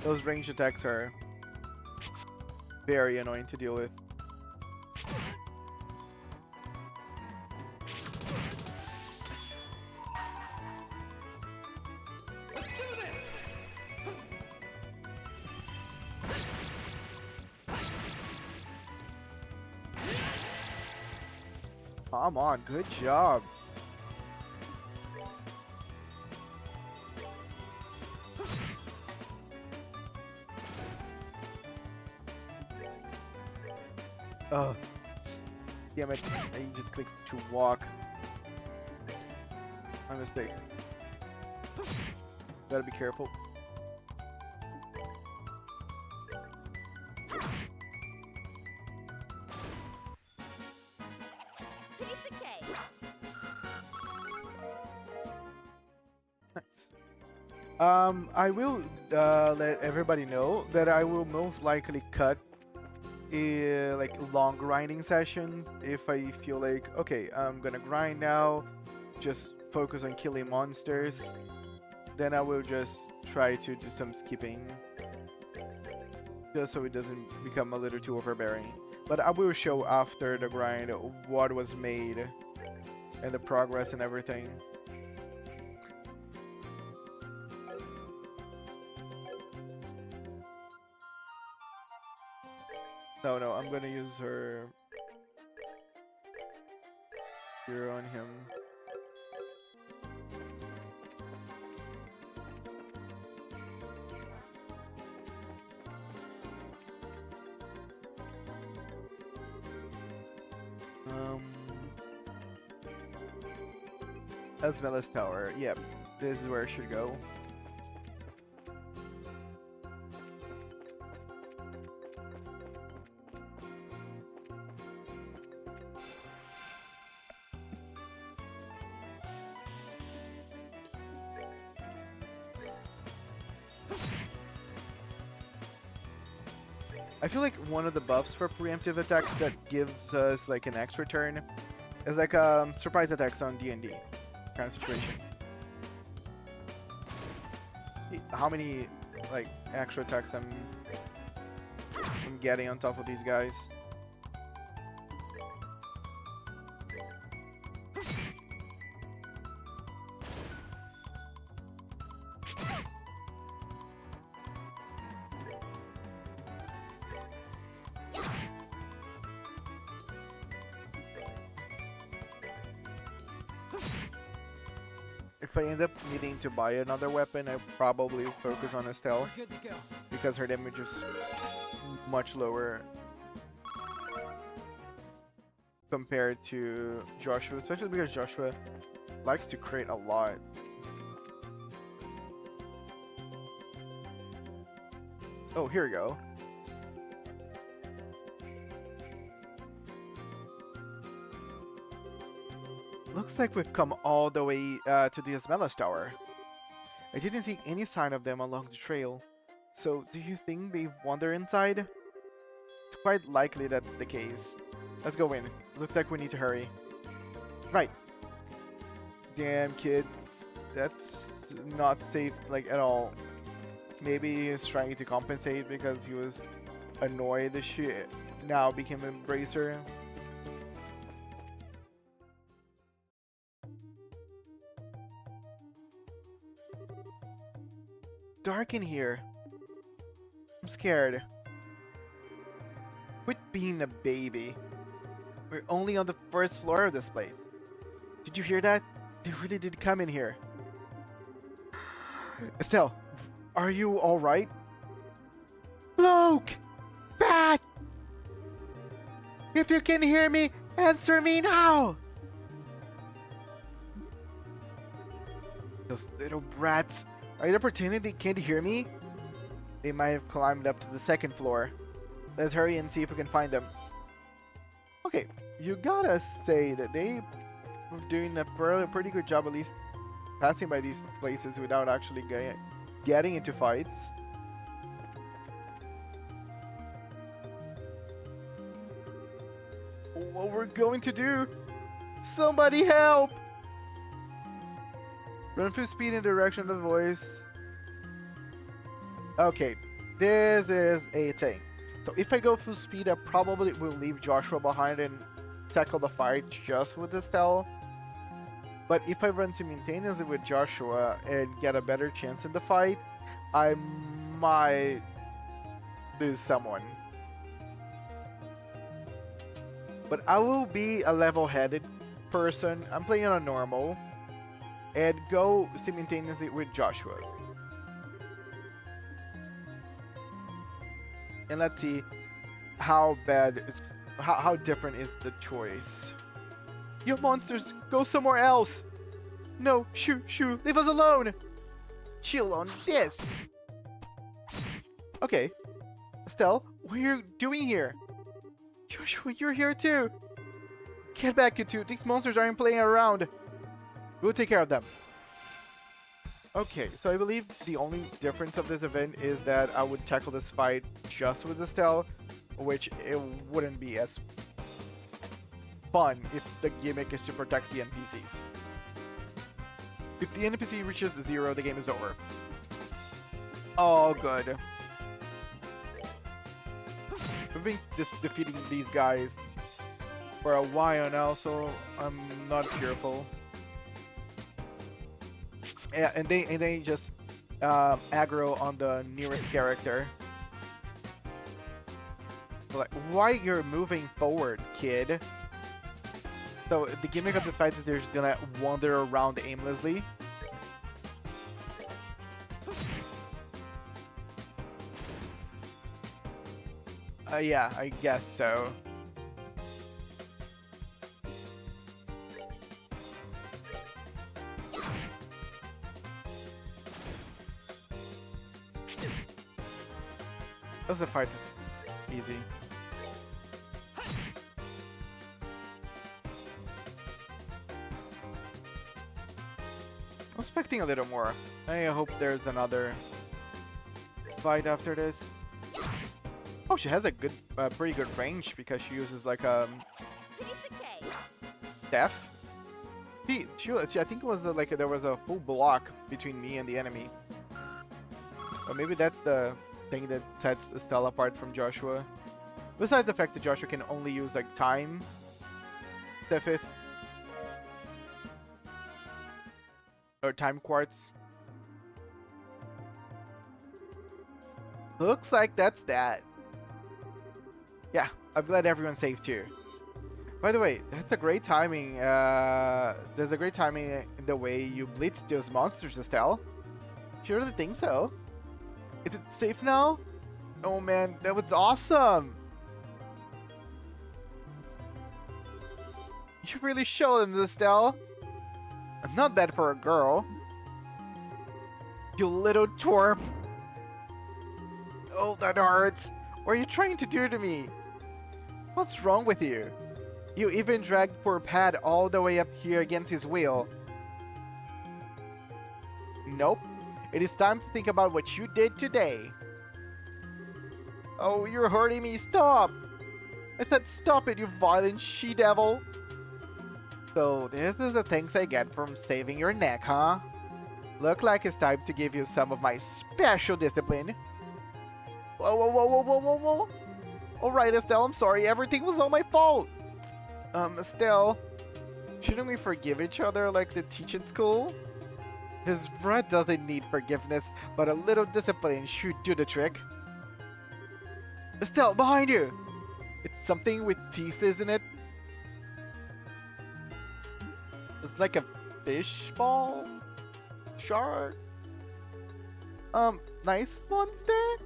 Those range attacks are very annoying to deal with. Come on, good job. Oh, damn it. I just clicked to walk. My mistake. Gotta be careful. Piece of cake. Nice. I will let everybody know that I will most likely cut like long grinding sessions if I feel like, okay, I'm gonna grind now just focus on killing monsters, then I will just try to do some skipping, just so it doesn't become a little too overbearing. But I will show after the grind what was made and the progress and everything. No, I'm gonna use her here on him. As well as tower. Yep, this is where it should go. I feel like one of the buffs for preemptive attacks that gives us like an extra turn is like surprise attacks on D&D kind of situation. How many like extra attacks I'm getting on top of these guys? If I end up needing to buy another weapon, I probably focus on Estelle We're good to go. because her damage is much lower compared to Joshua, especially because Joshua likes to create a lot. Oh, here we go. Looks like we've come all the way to the Asmelas Tower. I didn't see any sign of them along the trail. So, do you think they've wandered inside? It's quite likely that's the case. Let's go in. Looks like we need to hurry. Right. Damn, kids. That's not safe, like, at all. Maybe he's trying to compensate because he was annoyed that she now became an embracer. Dark in here. I'm scared. Quit being a baby. We're only on the first floor of this place. Did you hear that? They really did come in here. Estelle, are you alright? Luke! Bat! If you can hear me, answer me now! Those little brats. Are they pretending they can't hear me? They might have climbed up to the second floor. Let's hurry and see if we can find them. Okay, you gotta say that they were doing a pretty good job at least passing by these places without actually getting into fights. What we're going to do? Somebody help! Run full speed in the direction of the voice. Okay, this is a thing. So if I go full speed, I probably will leave Joshua behind and tackle the fight just with Estelle. But if I run simultaneously with Joshua and get a better chance in the fight, I might lose someone. But I will be a level-headed person. I'm playing on a normal. And go simultaneously with Joshua. And let's see how how different is the choice. You monsters, go somewhere else! No, shoo, leave us alone! Chill on this! Okay. Estelle, what are you doing here? Joshua, you're here too! Get back, you two, these monsters aren't playing around! We'll take care of them. Okay, so I believe the only difference of this event is that I would tackle this fight just with Estelle, which it wouldn't be as fun if the gimmick is to protect the NPCs. If the NPC reaches 0, the game is over. Oh, good. We've been just defeating these guys for a while now, so I'm not fearful. Yeah, and they just aggro on the nearest character. So like, why you're moving forward, kid? So the gimmick of this fight is they're just gonna wander around aimlessly. Yeah, I guess so. This fight is easy. I'm expecting a little more. I hope there's another fight after this. Oh, she has a good, pretty good range because she uses like Piece of cake. staff. I think it was like there was a full block between me and the enemy. Or maybe that's the thing that sets Estelle apart from Joshua. Besides the fact that Joshua can only use like time. The fifth. Or time quartz. Looks like that's that. Yeah, I'm glad everyone's safe too. By the way, that's a great timing. There's a great timing in the way you blitz those monsters, Estelle. Do you really think so? Is it safe now? Oh man, that was awesome! You really showed them, Estelle. I'm not bad for a girl. You little twerp. Oh, that hurts. What are you trying to do to me? What's wrong with you? You even dragged poor Pat all the way up here against his will. Nope. It is time to think about what you did today. Oh, you're hurting me. Stop! I said stop it, you violent she-devil. So, this is the thanks I get from saving your neck, huh? Look like it's time to give you some of my special discipline. Whoa, whoa, whoa, whoa, whoa, whoa, whoa. Alright, Estelle, I'm sorry. Everything was all my fault. Estelle, shouldn't we forgive each other like they teach in school? His bread doesn't need forgiveness, but a little discipline should do the trick. Estelle, behind you! It's something with teeth, isn't it? It's like a fish ball? Shark? Nice monster?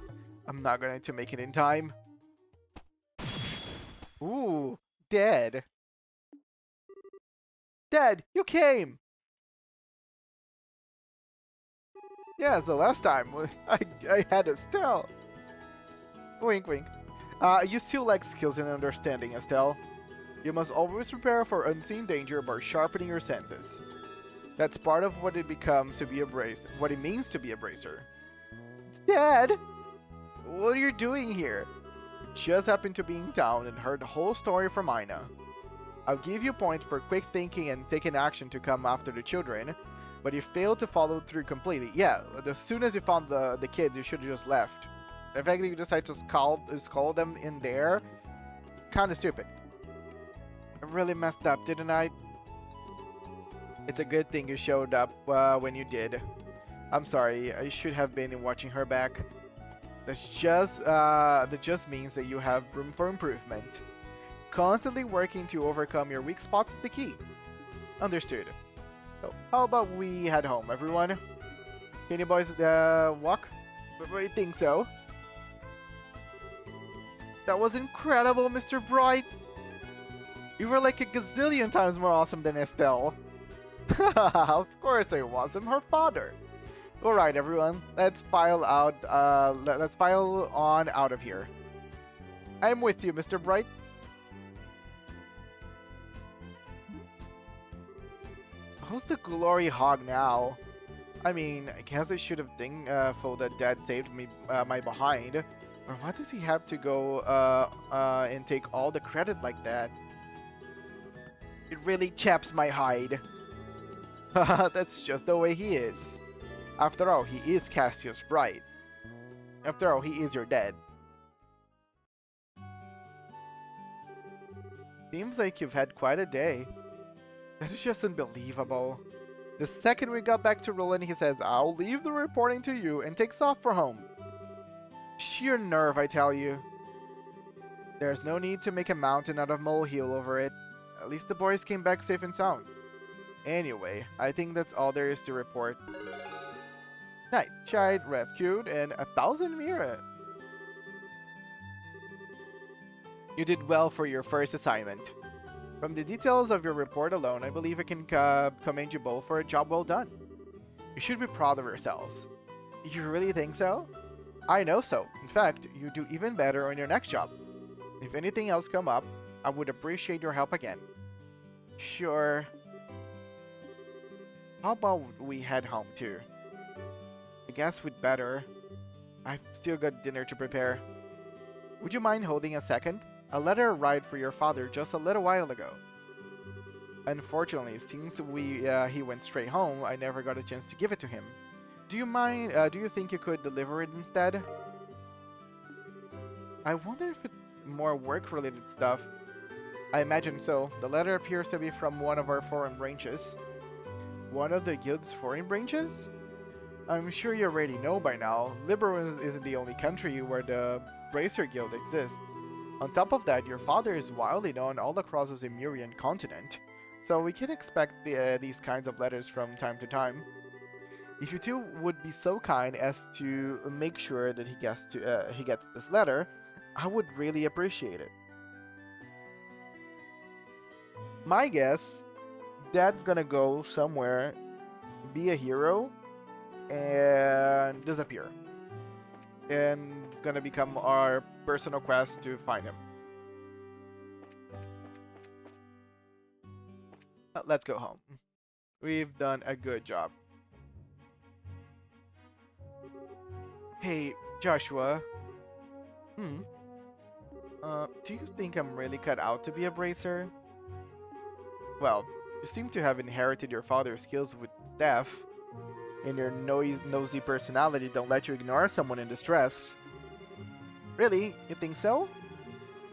I'm not going to make it in time. Ooh, dead. Dad, you came! Yeah, the last time I had Estelle. Wink, wink. You still lack skills and understanding, Estelle. You must always prepare for unseen danger by sharpening your senses. That's part of what it becomes to be a bracer. What it means to be a bracer. Dad, what are you doing here? Just happened to be in town and heard the whole story from Ina. I'll give you points for quick thinking and taking action to come after the children, but you failed to follow through completely. Yeah, as soon as you found the kids, you should have just left. The fact that you decide to call them in there, kind of stupid. I really messed up, didn't I? It's a good thing you showed up when you did. I'm sorry, I should have been watching her back. That just means that you have room for improvement. Constantly working to overcome your weak spots is the key. Understood. So, how about we head home, everyone? Can you boys walk? I think so. That was incredible, Mr. Bright. You were like a gazillion times more awesome than Estelle. Of course I was. I'm her father. Alright, everyone. Let's file out. Let's file on out of here. I'm with you, Mr. Bright. Who's the glory hog now? I mean, I guess I should have thankful that Dad saved me my behind. Or why does he have to go and take all the credit like that? It really chaps my hide. That's just the way he is. After all, he is Cassius Bright. After all, he is your dad. Seems like you've had quite a day. That is just unbelievable. The second we got back to Roland, he says, I'll leave the reporting to you, and takes off for home. Sheer nerve, I tell you. There's no need to make a mountain out of molehill over it. At least the boys came back safe and sound. Anyway, I think that's all there is to report. Night, child rescued, and 1,000 mira. You did well for your first assignment. From the details of your report alone, I believe I can commend you both for a job well done. You should be proud of yourselves. You really think so? I know so. In fact, you do even better on your next job. If anything else come up, I would appreciate your help again. Sure. How about we head home too? I guess we'd better. I've still got dinner to prepare. Would you mind holding a second? A letter arrived for your father just a little while ago. Unfortunately, since he went straight home, I never got a chance to give it to him. Do you mind, do you think you could deliver it instead? I wonder if it's more work-related stuff. I imagine so. The letter appears to be from one of our foreign branches. One of the guild's foreign branches? I'm sure you already know by now, Liberum isn't the only country where the Bracer Guild exists. On top of that, your father is widely known all across the Zemurian continent, so we can expect these kinds of letters from time to time. If you two would be so kind as to make sure that he gets this letter, I would really appreciate it. My guess, Dad's gonna go somewhere, be a hero, and disappear. And it's gonna become our personal quest to find him. Let's go home. We've done a good job. Hey, Joshua. Do you think I'm really cut out to be a bracer? Well, you seem to have inherited your father's skills with staff, and your nosy personality don't let you ignore someone in distress. Really? You think so?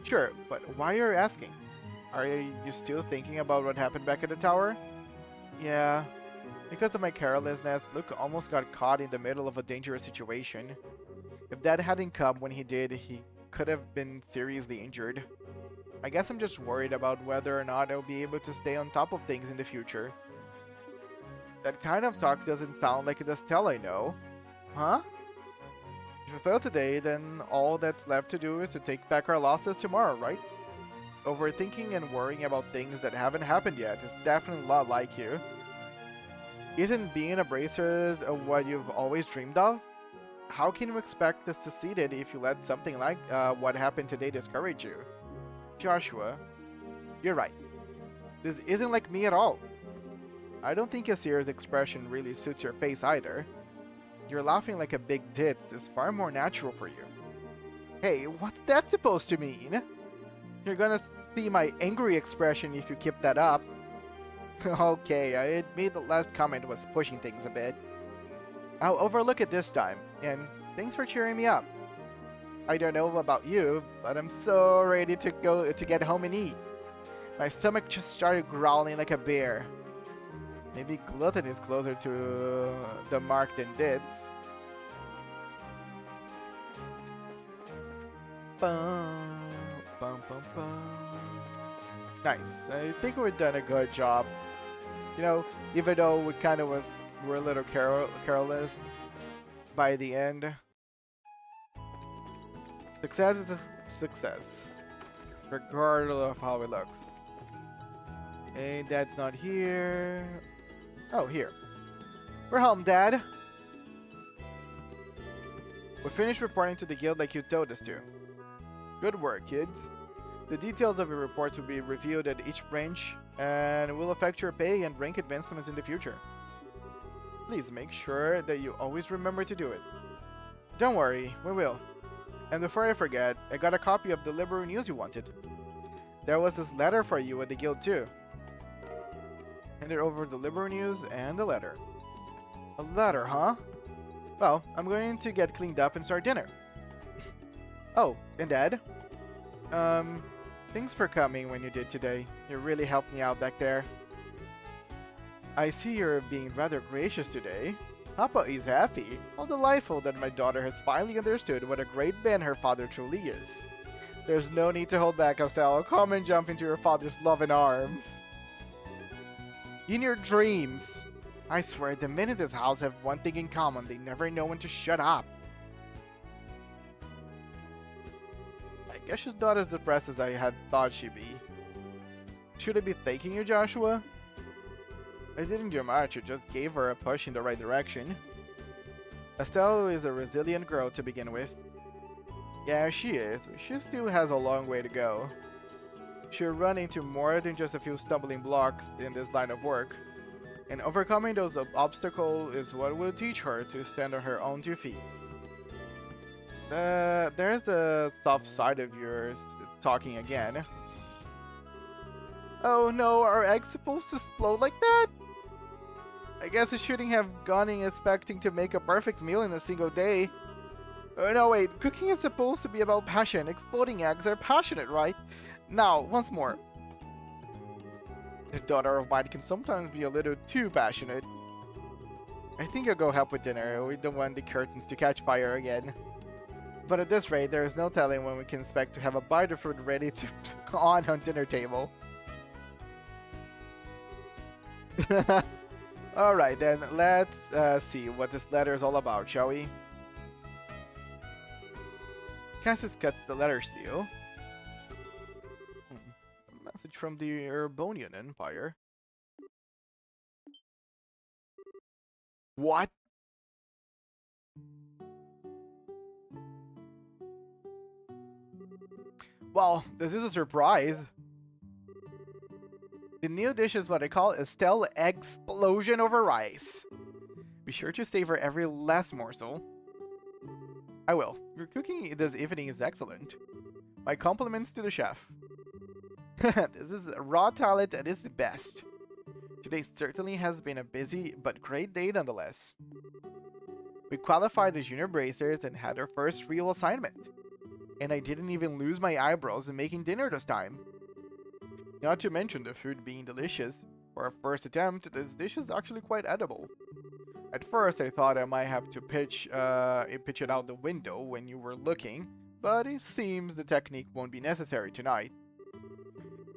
Sure, but why are you asking? Are you still thinking about what happened back at the tower? Yeah. Because of my carelessness, Luke almost got caught in the middle of a dangerous situation. If Dad hadn't come when he did, he could have been seriously injured. I guess I'm just worried about whether or not I'll be able to stay on top of things in the future. That kind of talk doesn't sound like it does tell, I know. Huh? If we fail today, then all that's left to do is to take back our losses tomorrow, right? Overthinking and worrying about things that haven't happened yet is definitely a lot like you. Isn't being a bracer what you've always dreamed of? How can you expect to succeed if you let something like what happened today discourage you? Joshua, you're right. This isn't like me at all. I don't think a serious expression really suits your face either. You're laughing like a big ditz is far more natural for you. Hey, what's that supposed to mean? You're gonna see my angry expression if you keep that up. Okay, I admit the last comment was pushing things a bit. I'll overlook it this time, and thanks for cheering me up. I don't know about you, but I'm so ready to get home and eat. My stomach just started growling like a bear. Maybe glutton is closer to the mark than ditz. Bum, bum, bum, bum. Nice. I think we've done a good job. You know, even though we kind of were a little careless by the end. Success is a success, regardless of how it looks. And Dad's not here. Oh, here. We're home, Dad. We finished reporting to the guild like you told us to. Good work, kids. The details of your reports will be reviewed at each branch and will affect your pay and rank advancements in the future. Please make sure that you always remember to do it. Don't worry, we will. And before I forget, I got a copy of the Liberal news you wanted. There was this letter for you at the guild too. Handed over the Liberal News and the letter. A letter, huh? Well, I'm going to get cleaned up and start dinner. Oh, and Dad? Thanks for coming when you did today. You really helped me out back there. I see you're being rather gracious today. Papa is happy. How delightful that my daughter has finally understood what a great man her father truly is. There's no need to hold back, Estelle. Come and jump into your father's loving arms. In your dreams. I swear the men in this house have one thing in common. They never know when to shut up. I guess she's not as depressed as I had thought she'd be. Should I be thanking you, Joshua? I didn't do much, I just gave her a push in the right direction. Estelle is a resilient girl to begin with. Yeah, she is, but she still has a long way to go. She'll run into more than just a few stumbling blocks in this line of work. And overcoming those obstacles is what will teach her to stand on her own 2 feet. There's a soft side of yours talking again. Oh no, are eggs supposed to explode like that? I guess I shouldn't have gone in expecting to make a perfect meal in a single day. No wait, cooking is supposed to be about passion. Exploding eggs are passionate, right? Now, once more. The daughter of mine can sometimes be a little too passionate. I think I'll go help with dinner. We don't want the curtains to catch fire again. But at this rate, there is no telling when we can expect to have a bite of food ready to on dinner table. Alright then, let's see what this letter is all about, shall we? Cassius cuts the letter seal. A message from the Urbonian Empire. What? Well, this is a surprise. The new dish is what I call Estelle Explosion over rice. Be sure to savor every last morsel. I will. Your cooking this evening is excellent. My compliments to the chef. This is raw talent at its best. Today certainly has been a busy but great day nonetheless. We qualified as junior bracers and had our first real assignment. And I didn't even lose my eyebrows in making dinner this time. Not to mention the food being delicious. For a first attempt, this dish is actually quite edible. At first I thought I might have to pitch it out the window when you were looking, but it seems the technique won't be necessary tonight.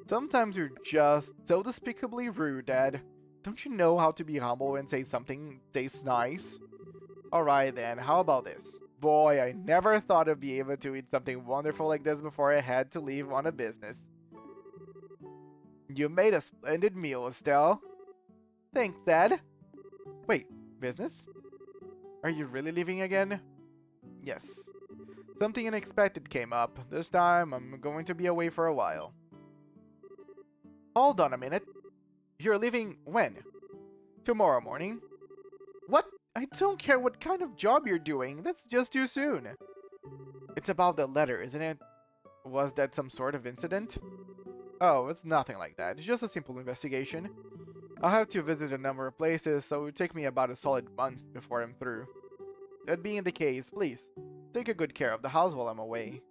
Sometimes you're just so despicably rude, Dad. Don't you know how to be humble and say something tastes nice? Alright then, how about this? Boy, I never thought I'd be able to eat something wonderful like this before I had to leave on a business. You made a splendid meal, Estelle. Thanks, Dad. Wait, business? Are you really leaving again? Yes. Something unexpected came up. This time, I'm going to be away for a while. Hold on a minute. You're leaving when? Tomorrow morning. What? I don't care what kind of job you're doing. That's just too soon. It's about the letter, isn't it? Was that some sort of incident? Oh, it's nothing like that. It's just a simple investigation. I'll have to visit a number of places, so it will take me about a solid month before I'm through. That being the case, please, take a good care of the house while I'm away.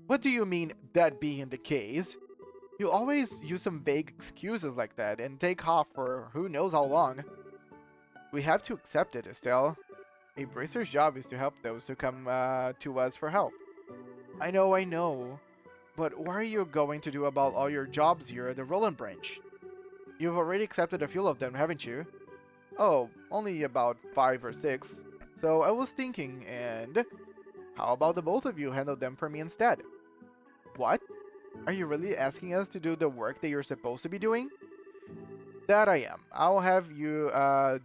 What do you mean, that being the case? You always use some vague excuses like that and take off for who knows how long. We have to accept it, Estelle. A bracer's job is to help those who come to us for help. I know. But what are you going to do about all your jobs here at the Roland branch? You've already accepted a few of them, haven't you? Oh, only about 5 or 6. So I was thinking, and how about the both of you handle them for me instead? What? Are you really asking us to do the work that you're supposed to be doing? That I am. I'll have you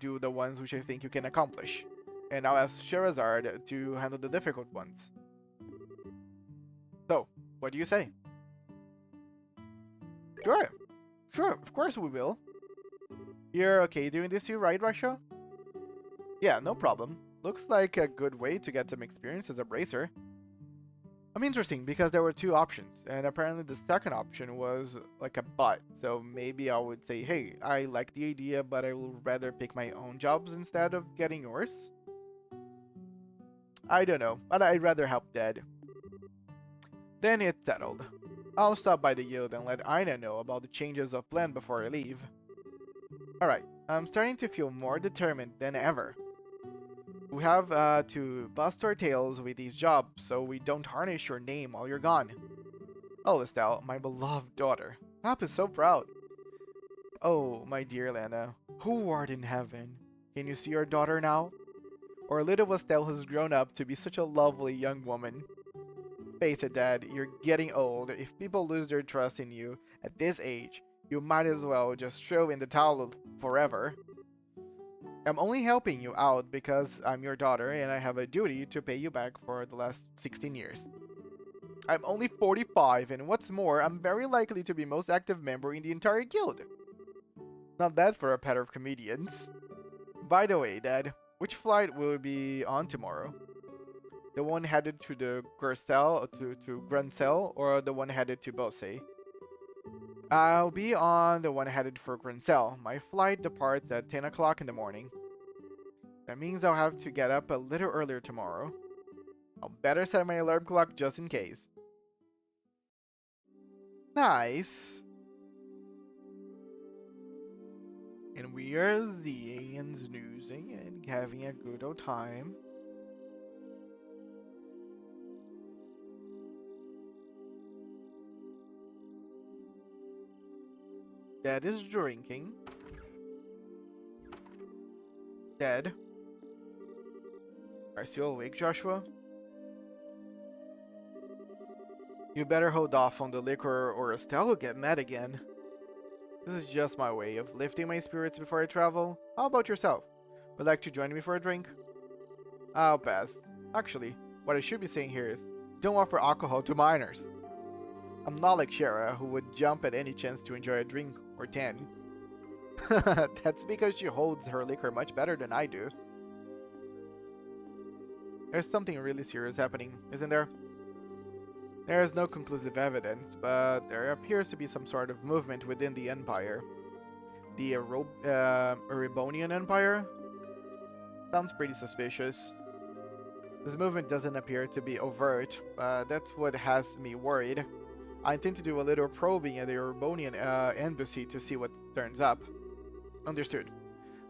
do the ones which I think you can accomplish. And I'll ask Sherazard to handle the difficult ones. So, what do you say? Sure, of course we will. You're okay doing this too, right, Rasha? Yeah, no problem. Looks like a good way to get some experience as a bracer. Interesting because there were two options, and apparently the second option was like a but. So maybe I would say, hey, I like the idea, but I will rather pick my own jobs instead of getting yours. I don't know, but I'd rather help Dad. Then it's settled. I'll stop by the yield and let Ina know about the changes of plan before I leave. Alright, I'm starting to feel more determined than ever. We have to bust our tails with these jobs so we don't tarnish your name while you're gone. Oh, Estelle, my beloved daughter. Pap is so proud. Oh, my dear Lana, who art in heaven? Can you see your daughter now? Our little Estelle has grown up to be such a lovely young woman. Face it, Dad, you're getting old. If people lose their trust in you at this age, you might as well just throw in the towel forever. I'm only helping you out because I'm your daughter and I have a duty to pay you back for the last 16 years. I'm only 45, and what's more, I'm very likely to be most active member in the entire guild. Not bad for a pair of comedians. By the way, Dad, which flight will we be on tomorrow? The one headed to the to Grancel, or the one headed to Bose? I'll be on the one headed for Grancel. My flight departs at 10 o'clock in the morning. That means I'll have to get up a little earlier tomorrow. I'll better set my alarm clock just in case. Nice. And we are seeing and snoozing and having a good old time. Dad is drinking. Dad, are you still awake, Joshua? You better hold off on the liquor or Estelle will get mad again. This is just my way of lifting my spirits before I travel. How about yourself? Would like to join me for a drink? I'll pass. Actually, what I should be saying here is, don't offer alcohol to minors. I'm not like Shara, who would jump at any chance to enjoy a drink or 10. That's because she holds her liquor much better than I do. There's something really serious happening, isn't there? There is no conclusive evidence, but there appears to be some sort of movement within the Empire. The Erebonian Empire? Sounds pretty suspicious. This movement doesn't appear to be overt, but that's what has me worried. I intend to do a little probing at the Erebonian embassy to see what turns up. Understood.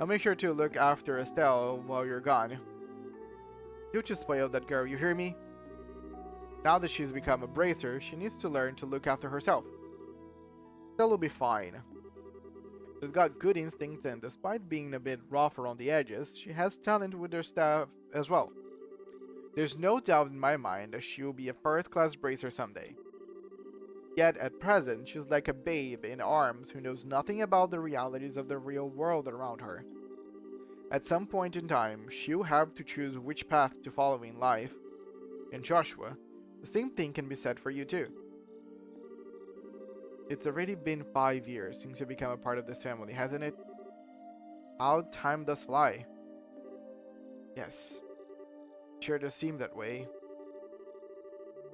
I'll make sure to look after Estelle while you're gone. Don't just spoil that girl, you hear me? Now that she's become a bracer, she needs to learn to look after herself. Estelle will be fine. She's got good instincts and despite being a bit rough around the edges, she has talent with her staff as well. There's no doubt in my mind that she'll be a first-class bracer someday. Yet at present, she's like a babe in arms who knows nothing about the realities of the real world around her. At some point in time, she'll have to choose which path to follow in life. And Joshua, the same thing can be said for you too. It's already been 5 years since you become a part of this family, hasn't it? How time does fly. Yes, sure does seem that way.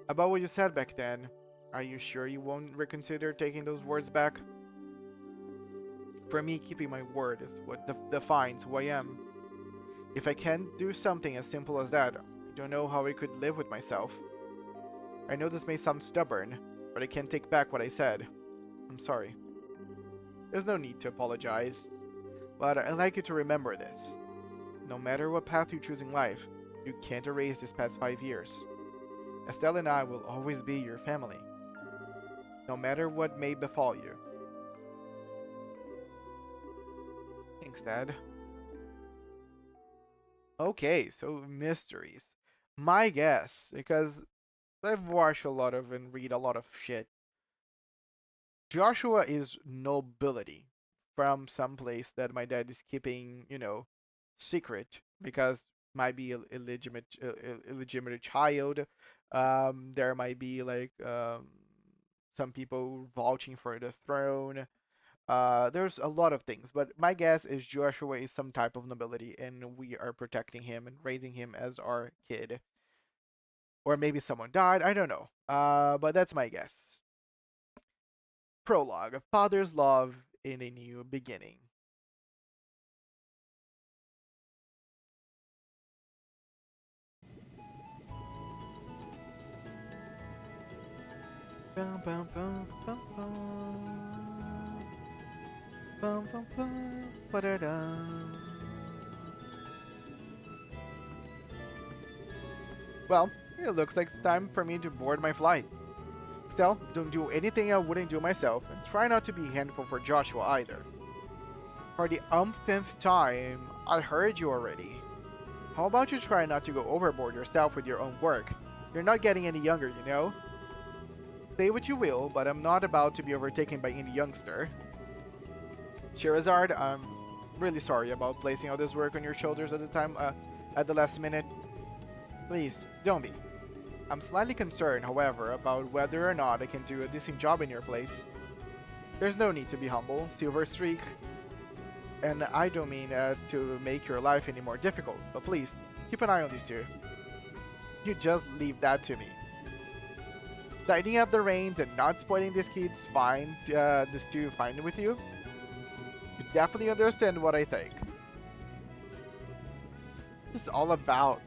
About what you said back then, are you sure you won't reconsider taking those words back? For me, keeping my word is what defines who I am. If I can't do something as simple as that, I don't know how I could live with myself. I know this may sound stubborn, but I can't take back what I said. I'm sorry. There's no need to apologize, but I'd like you to remember this. No matter what path you choose in life, you can't erase this past 5 years. Estelle and I will always be your family, no matter what may befall you. Thanks, Dad. Okay, so mysteries. My guess, because I've watched a lot of and read a lot of shit, Joshua is nobility from some place that my dad is keeping, secret because might be illegitimate child. There might be like some people vouching for the throne. There's a lot of things, but my guess is Joshua is some type of nobility, and we are protecting him and raising him as our kid. Or maybe someone died, I don't know. But that's my guess. Prologue, a father's love in a new beginning. Bum, bum, bum, bum, bum. Bum, bum, bum, ba-da-dum. Well, it looks like it's time for me to board my flight. Still, don't do anything I wouldn't do myself, and try not to be a handful for Joshua either. For the umpteenth time, I heard you already. How about you try not to go overboard yourself with your own work? You're not getting any younger, you know? Say what you will, but I'm not about to be overtaken by any youngster. Sherazard, I'm really sorry about placing all this work on your shoulders at the last minute. Please, don't be. I'm slightly concerned, however, about whether or not I can do a decent job in your place. There's no need to be humble, Silver Streak, and I don't mean to make your life any more difficult, but please, keep an eye on these two. You just leave that to me. Tightening up the reins and not spoiling these kids fine, this two fine with you? You definitely understand what I think. This is all about.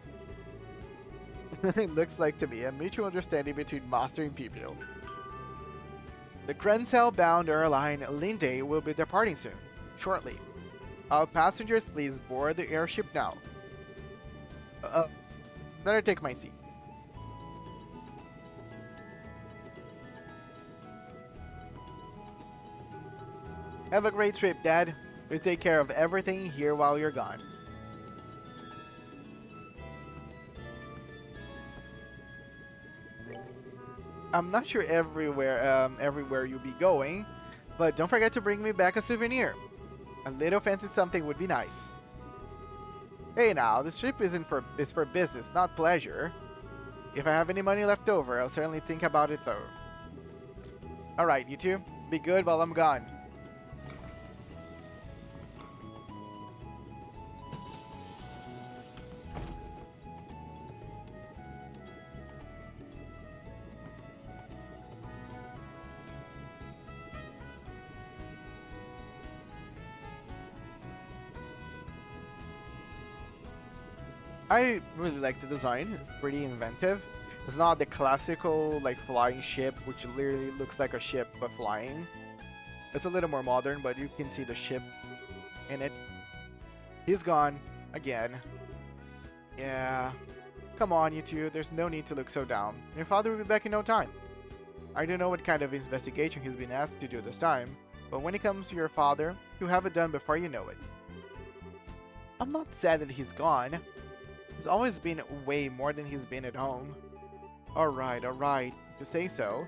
It looks like to me a mutual understanding between master and pupil. The Grenzel-bound airline Linde will be departing soon, shortly. All passengers, please board the airship now. Let her take my seat. Have a great trip, Dad. We'll take care of everything here while you're gone. I'm not sure everywhere you'll be going, but don't forget to bring me back a souvenir. A little fancy something would be nice. Hey now, this trip is for business, not pleasure. If I have any money left over, I'll certainly think about it though. Alright, you two, be good while I'm gone. I really like the design. It's pretty inventive. It's not the classical like flying ship, which literally looks like a ship but flying. It's a little more modern, but you can see the ship in it. He's gone again. Yeah. Come on, you two. There's no need to look so down. Your father will be back in no time. I don't know what kind of investigation he's been asked to do this time, but when it comes to your father, he'll have it done before you know it. I'm not sad that he's gone. He's always been way more than he's been at home. Alright, if you say so.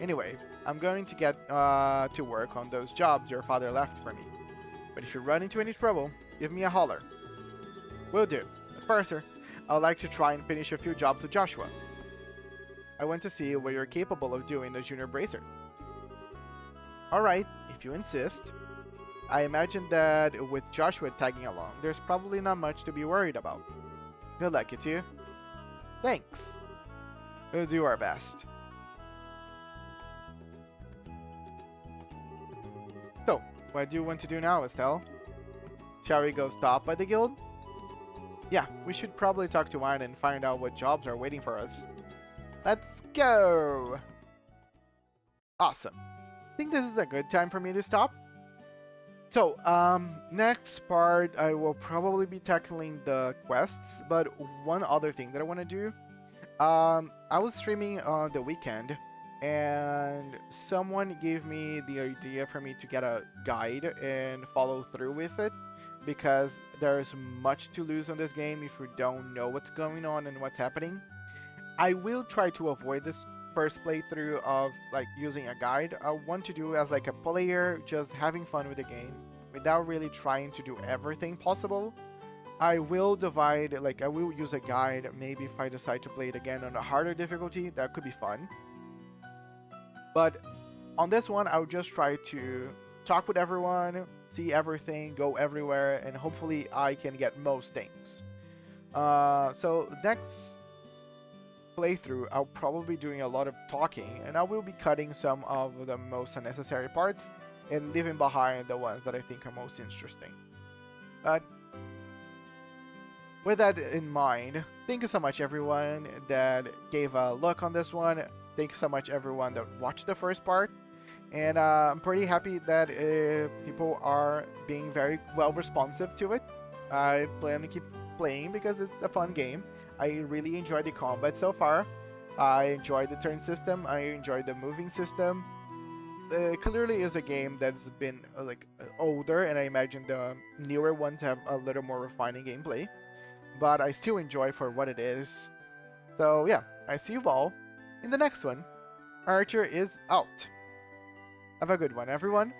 Anyway, I'm going to get to work on those jobs your father left for me. But if you run into any trouble, give me a holler. Will do. But first, sir, I'd like to try and finish a few jobs with Joshua. I want to see what you're capable of doing the junior bracers. Alright, if you insist. I imagine that with Joshua tagging along, there's probably not much to be worried about. Good luck, you two. Thanks. We'll do our best. So, what do you want to do now, Estelle? Shall we go stop by the guild? Yeah, we should probably talk to Wine and find out what jobs are waiting for us. Let's go! Awesome. I think this is a good time for me to stop. So, next part, I will probably be tackling the quests, but one other thing that I want to do, I was streaming on the weekend, and someone gave me the idea for me to get a guide and follow through with it, because there's much to lose on this game if you don't know what's going on and what's happening. I will try to avoid this first playthrough of like using a guide. I want to do as like a player just having fun with the game without really trying to do everything possible. I will I will use a guide. Maybe if I decide to play it again on a harder difficulty, that could be fun. But on this one, I'll just try to talk with everyone, see everything, go everywhere, and hopefully I can get most things. So next playthrough, I'll probably be doing a lot of talking, and I will be cutting some of the most unnecessary parts and leaving behind the ones that I think are most interesting. But with that in mind, thank you so much everyone that gave a look on this one. Thank you so much everyone that watched the first part. And I'm pretty happy that people are being very well responsive to it. I plan to keep playing because it's a fun game. I really enjoyed the combat so far. I enjoyed the turn system. I enjoyed the moving system. Clearly is a game that's been older, and I imagine the newer ones have a little more refining gameplay. But I still enjoy for what it is. So yeah, I see you all in the next one. Archer is out. Have a good one, everyone.